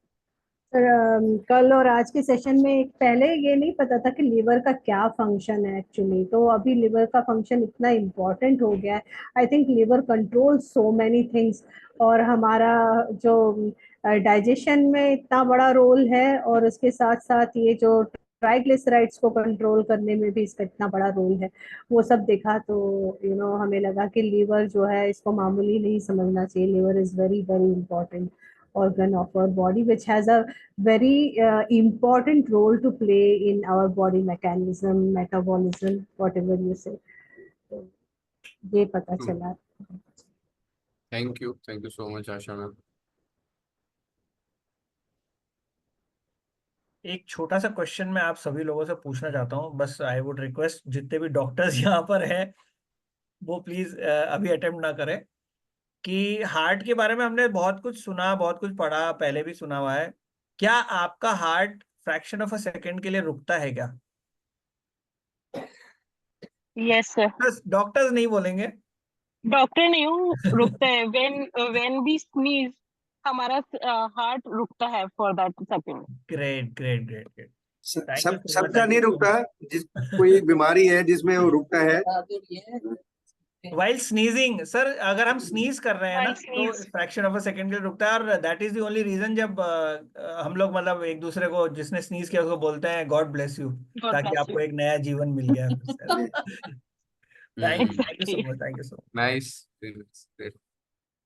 सर कल और आज के सेशन में एक पहले ये नहीं पता था कि लिवर का क्या फंक्शन है एक्चुअली, तो अभी लिवर का फंक्शन इतना इम्पोर्टेंट हो गया है। I think liver control so many things, और हमारा जो डाइजेशन में इतना बड़ा रोल है, और उसके साथ साथ ये जो ट्राइग्लिसराइड्स को कंट्रोल करने में भी इसका इतना बड़ा रोल है। वो सब देखा तो हमें लगा कि लीवर जो है इसको मामूली नहीं समझना चाहिए। Liver is very very important organ of our body, which has a very important role to play in our body mechanism, metabolism, whatever you say. तो ये पता चला। Thank you so much Asha ma'am. एक छोटा सा question मैं आप सभी लोगों से पूछना चाहता हूँ, बस आई वुड रिक्वेस्ट जितने भी डॉक्टर्स यहाँ पर है वो प्लीज अभी अटेम्प्ट ना करें। कि हार्ट के बारे में हमने बहुत कुछ सुना, बहुत कुछ पढ़ा, पहले भी सुना हुआ है। क्या आपका heart fraction of a second के लिए रुकता है क्या? Yes sir. बस डॉक्टर्स नहीं बोलेंगे। डॉक्टर नहीं हूँ, रुकता है। व्हेन वी स्नीज हमारा हार्ट रुकता है for that second. Great great great great. Thank you सब सो मच, सबका थैंक नहीं यू सो रुकता है, जिस कोई मच। बीमारी है जिसमें वो रुकता है। वाइल स्नीजिंग सर, अगर हम स्नीज कर रहे हैं ना While तो sneeze. Fraction of a second के लिए रुकता है। और that is the only reason जब हम लोग मतलब एक दूसरे को, जिसने स्नीज किया उसको बोलते हैं गॉड ब्लेस यू, God ताकि bless आपको you. एक नया जीवन मिल गया है। Thank you so Exactly. Much, thank you so much. Nice.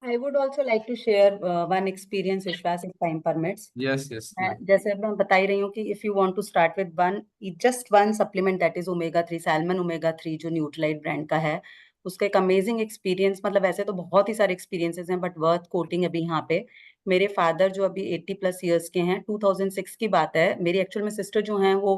I would also like to share one experience, Vishwas, if time permits. Yes yes. जैसे अब मैं बता ही रही हूँ कि if you want to start with just one supplement, that is omega 3, salmon omega 3 जो न्यूट्रालाइट brand का है, उसका एक अमेजिंग एक्सपीरियंस, मतलब वैसे तो बहुत ही सारे एक्सपीरियंसेस हैं बट वर्थ कोटिंग अभी यहाँ पे। मेरे फादर जो अभी 80+ ईयर्स के हैं, 2006 की बात है। मेरी एक्चुअल में सिस्टर जो हैं वो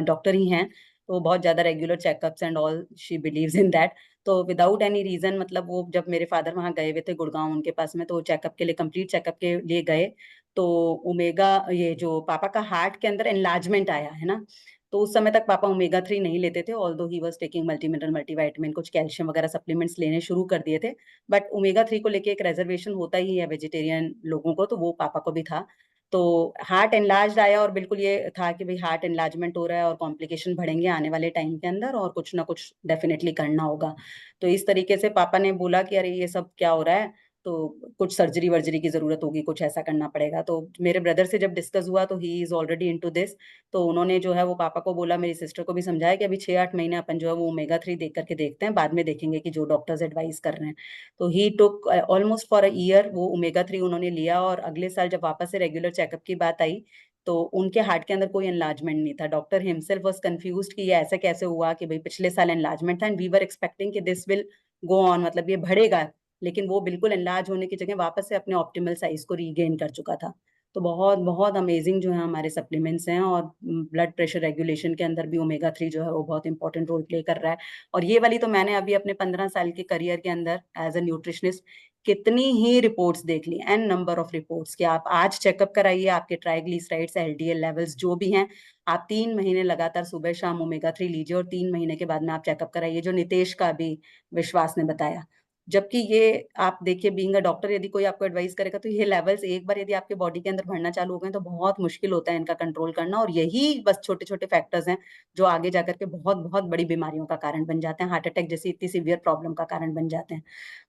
डॉक्टर ही हैं, तो बहुत ज्यादा regular checkups and all, she believes in that. तो विदाउट एनी रीजन, मतलब वो जब मेरे फादर वहाँ गए हुए थे गुड़गांव उनके पास में, तो चेकअप के लिए, कंप्लीट चेकअप के लिए गए, तो ओमेगा, ये जो पापा का हार्ट के अंदर एनलार्जमेंट आया है ना, तो उस समय तक पापा ओमेगा 3 नहीं लेते थे, although he was taking multi mineral multivitamin, कुछ कैल्शियम वगैरह सप्लीमेंट्स लेने शुरू कर दिए थे। बट ओमेगा 3 को लेके एक रिजर्वेशन होता ही है वेजिटेरियन लोगों को, तो वो पापा को भी था। तो हार्ट एनलार्ज आया, और बिल्कुल ये था कि भाई हार्ट एनलार्जमेंट हो रहा है और कॉम्प्लिकेशन बढ़ेंगे आने वाले टाइम के अंदर, और कुछ ना कुछ डेफिनेटली करना होगा। तो इस तरीके से पापा ने बोला कि अरे ये सब क्या हो रहा है, तो कुछ सर्जरी वर्जरी की जरूरत होगी, कुछ ऐसा करना पड़ेगा। तो मेरे ब्रदर से जब डिस्कस हुआ तो he is already into this, तो उन्होंने जो है वो पापा को बोला, मेरी सिस्टर को भी समझाया कि अभी 6-8 महीने अपन जो है वो ओमेगा 3 देख करके देखते हैं, बाद में देखेंगे कि जो डॉक्टर्स एडवाइस कर रहे हैं। तो he took almost for a year वो ओमेगा 3 उन्होंने लिया, और अगले साल जब वापस से रेगुलर चेकअप की बात आई तो उनके हार्ट के अंदर कोई एनलार्जमेंट नहीं था। डॉक्टर हिमसेल्फ वाज कंफ्यूज्ड कि ये ऐसा कैसे हुआ कि भाई पिछले साल एनलार्जमेंट था एंड वी वर एक्सपेक्टिंग कि दिस विल गो ऑन, मतलब ये बढ़ेगा, लेकिन वो बिल्कुल एनलार्ज होने की जगह वापस से अपने ऑप्टिमल साइज को रीगेन कर चुका था। तो बहुत बहुत अमेजिंग जो है हमारे सप्लीमेंट्स हैं, और ब्लड प्रेशर रेगुलेशन के अंदर भी ओमेगा 3 जो है वो बहुत इंपॉर्टेंट रोल प्ले कर रहा है। और ये वाली तो मैंने अभी अपने 15 साल के करियर के अंदर एज अ न्यूट्रिशनिस्ट कितनी ही रिपोर्ट्स देख ली, एन नंबर ऑफ रिपोर्ट्स, कि आप आज चेकअप कराइए, आपके ट्राइग्लिसराइड्स, एलडीएल लेवल्स जो भी हैं, आप 3 महीने लगातार सुबह शाम ओमेगा 3 लीजिए, और 3 महीने के बाद में आप चेकअप कराइए, जो नितेश का भी विश्वास ने बताया। जबकि ये आप देखिए, बीइंग अ डॉक्टर, यदि कोई आपको एडवाइस करेगा तो ये लेवल्स एक बार यदि आपके बॉडी के अंदर बढ़ना चालू हो गए तो बहुत मुश्किल होता है इनका कंट्रोल करना, और यही बस छोटे छोटे फैक्टर्स हैं जो आगे जाकर के बहुत बहुत बड़ी बीमारियों का कारण बन जाते हैं, हार्ट अटैक जैसी इतनी सीवियर प्रॉब्लम का कारण बन जाते हैं।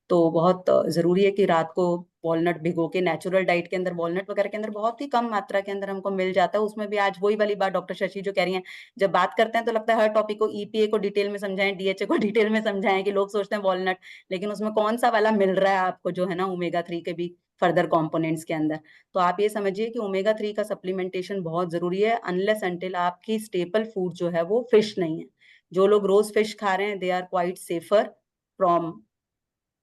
तो बहुत जरूरी है कि रात को वॉलनट भिगो के, नेचुरल डाइट के अंदर वॉलनट वगैरह के अंदर बहुत ही कम मात्रा के अंदर हमको मिल जाता है, उसमें भी आज वही वाली बात डॉक्टर शशि जो कह रही हैं, जब बात करते हैं तो लगता है हर टॉपिक को, ईपीए को डिटेल में समझाएं, डीएचए को डिटेल में समझाएं, कि लोग सोचते हैं वॉलनट, लेकिन उसमें कौन सा वाला मिल रहा है आपको जो है ना ओमेगा 3 के भी फर्दर कंपोनेंट्स के अंदर। तो आप ये समझिए कि ओमेगा 3 का सप्लीमेंटेशन बहुत जरूरी है, अनलेस अनटिल आपकी स्टेपल फूड जो है वो फिश नहीं है। जो लोग रोज फिश खा रहे हैं they are quite safer from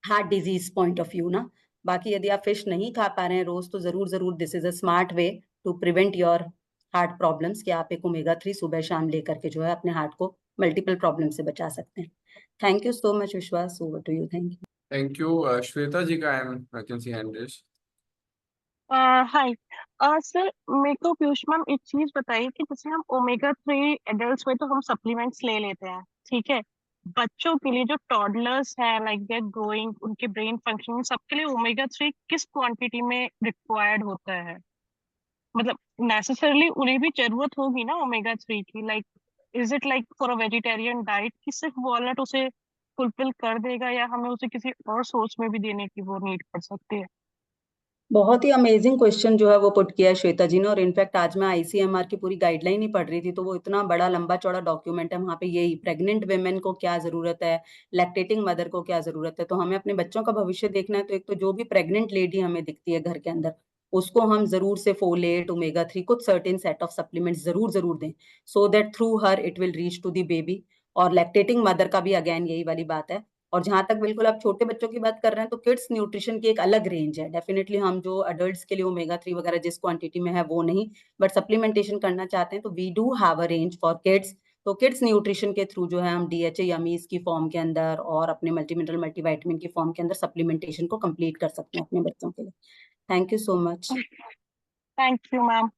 heart disease point of view ना। बाकी यदि आप फिश नहीं खा पा रहे हैं रोज, तो जरूर जरूर this is a smart way to prevent your heart problems कि आप एक ओमेगा 3 सुबह शाम लेकर के जो है अपने हार्ट को मल्टीपल प्रॉब्लम से बचा सकते हैं। Thank you so much Vishwas, over to you. Thank you. Shweta ji का I can see hand raise. Hi sir, मेरे को पीयूष मैम एक चीज बताइए कि जैसे हम ओमेगा 3 एडल्ट्स में तो हम सप्लीमेंट्स ले लेते हैं, ठीक है, बच्चों के लिए जो टॉडलर्स हैं लाइक दे ग्रोइंग, उनके ब्रेन फंक्शनिंग सबके लिए ओमेगा 3 किस क्वांटिटी में रिक्वायर्ड होता है? मतलब नेसेसरली उन्हें भी जरूरत होगी ना ओमेगा 3 की, like is it like for a vegetarian diet कि सिर्फ वॉलनट उसे फुलफिल कर देगा, या हमें उसे किसी और सोर्स में भी देने की वो नीड पड़ सकती है? बहुत ही अमेजिंग क्वेश्चन जो है वो पुट किया है श्वेता जी ने। और इनफैक्ट आज मैं आईसीएमआर की पूरी गाइडलाइन ही पढ़ रही थी, तो वो इतना बड़ा लंबा चौड़ा डॉक्यूमेंट है, वहाँ पे यही प्रेग्नेंट वेमेन को क्या जरूरत है, लैक्टेटिंग मदर को क्या जरूरत है। तो हमें अपने बच्चों का भविष्य देखना है, तो एक तो जो भी प्रेग्नेंट लेडी हमें दिखती है घर के अंदर, उसको हम जरूर से फोलेट, ओमेगा 3, कुछ सर्टेन सेट ऑफ सप्लीमेंट्स जरूर दें, so that through her it will reach to the baby. और लैक्टेटिंग मदर का भी अगेन यही वाली बात है। और जहां तक बिल्कुल आप छोटे बच्चों की बात कर रहे हैं, तो किड्स न्यूट्रिशन की एक अलग रेंज है। डेफिनेटली हम जो अडल्ट्स के लिए ओमेगा 3 वगैरह जिस क्वांटिटी में है वो नहीं, बट सप्लीमेंटेशन करना चाहते हैं तो we do have a range for kids. तो किड्स न्यूट्रिशन के थ्रू जो है हम डीएचए यमीज की फॉर्म के अंदर और अपने मल्टीमिनरल मल्टीविटामिन की फॉर्म के अंदर सप्लीमेंटेशन को कंप्लीट कर सकते हैं अपने बच्चों के लिए। Thank you so much. Thank you ma'am.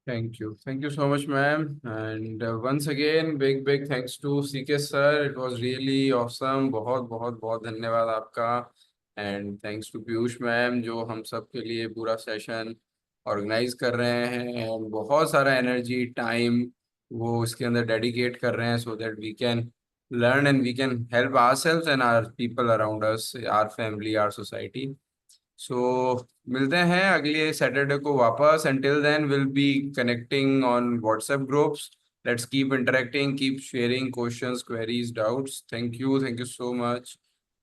Thank you. Thank you so much, ma'am. And once again, big thanks to CK sir. It was really awesome. बहुत बहुत बहुत धन्यवाद आपका। And thanks to Piyush ma'am जो हम सब के लिए पूरा सेशन ऑर्गेनाइज कर रहे हैं और बहुत सारा एनर्जी टाइम वो इसके अंदर डेडिकेट कर रहे हैं so that we can learn and we can help ourselves and our people around us, our family, our society. सो मिलते हैं अगले सैटरडे को वापस। until then we'll be connecting on WhatsApp groups. Let's keep interacting, keep sharing questions, queries, doubts. Thank you so much.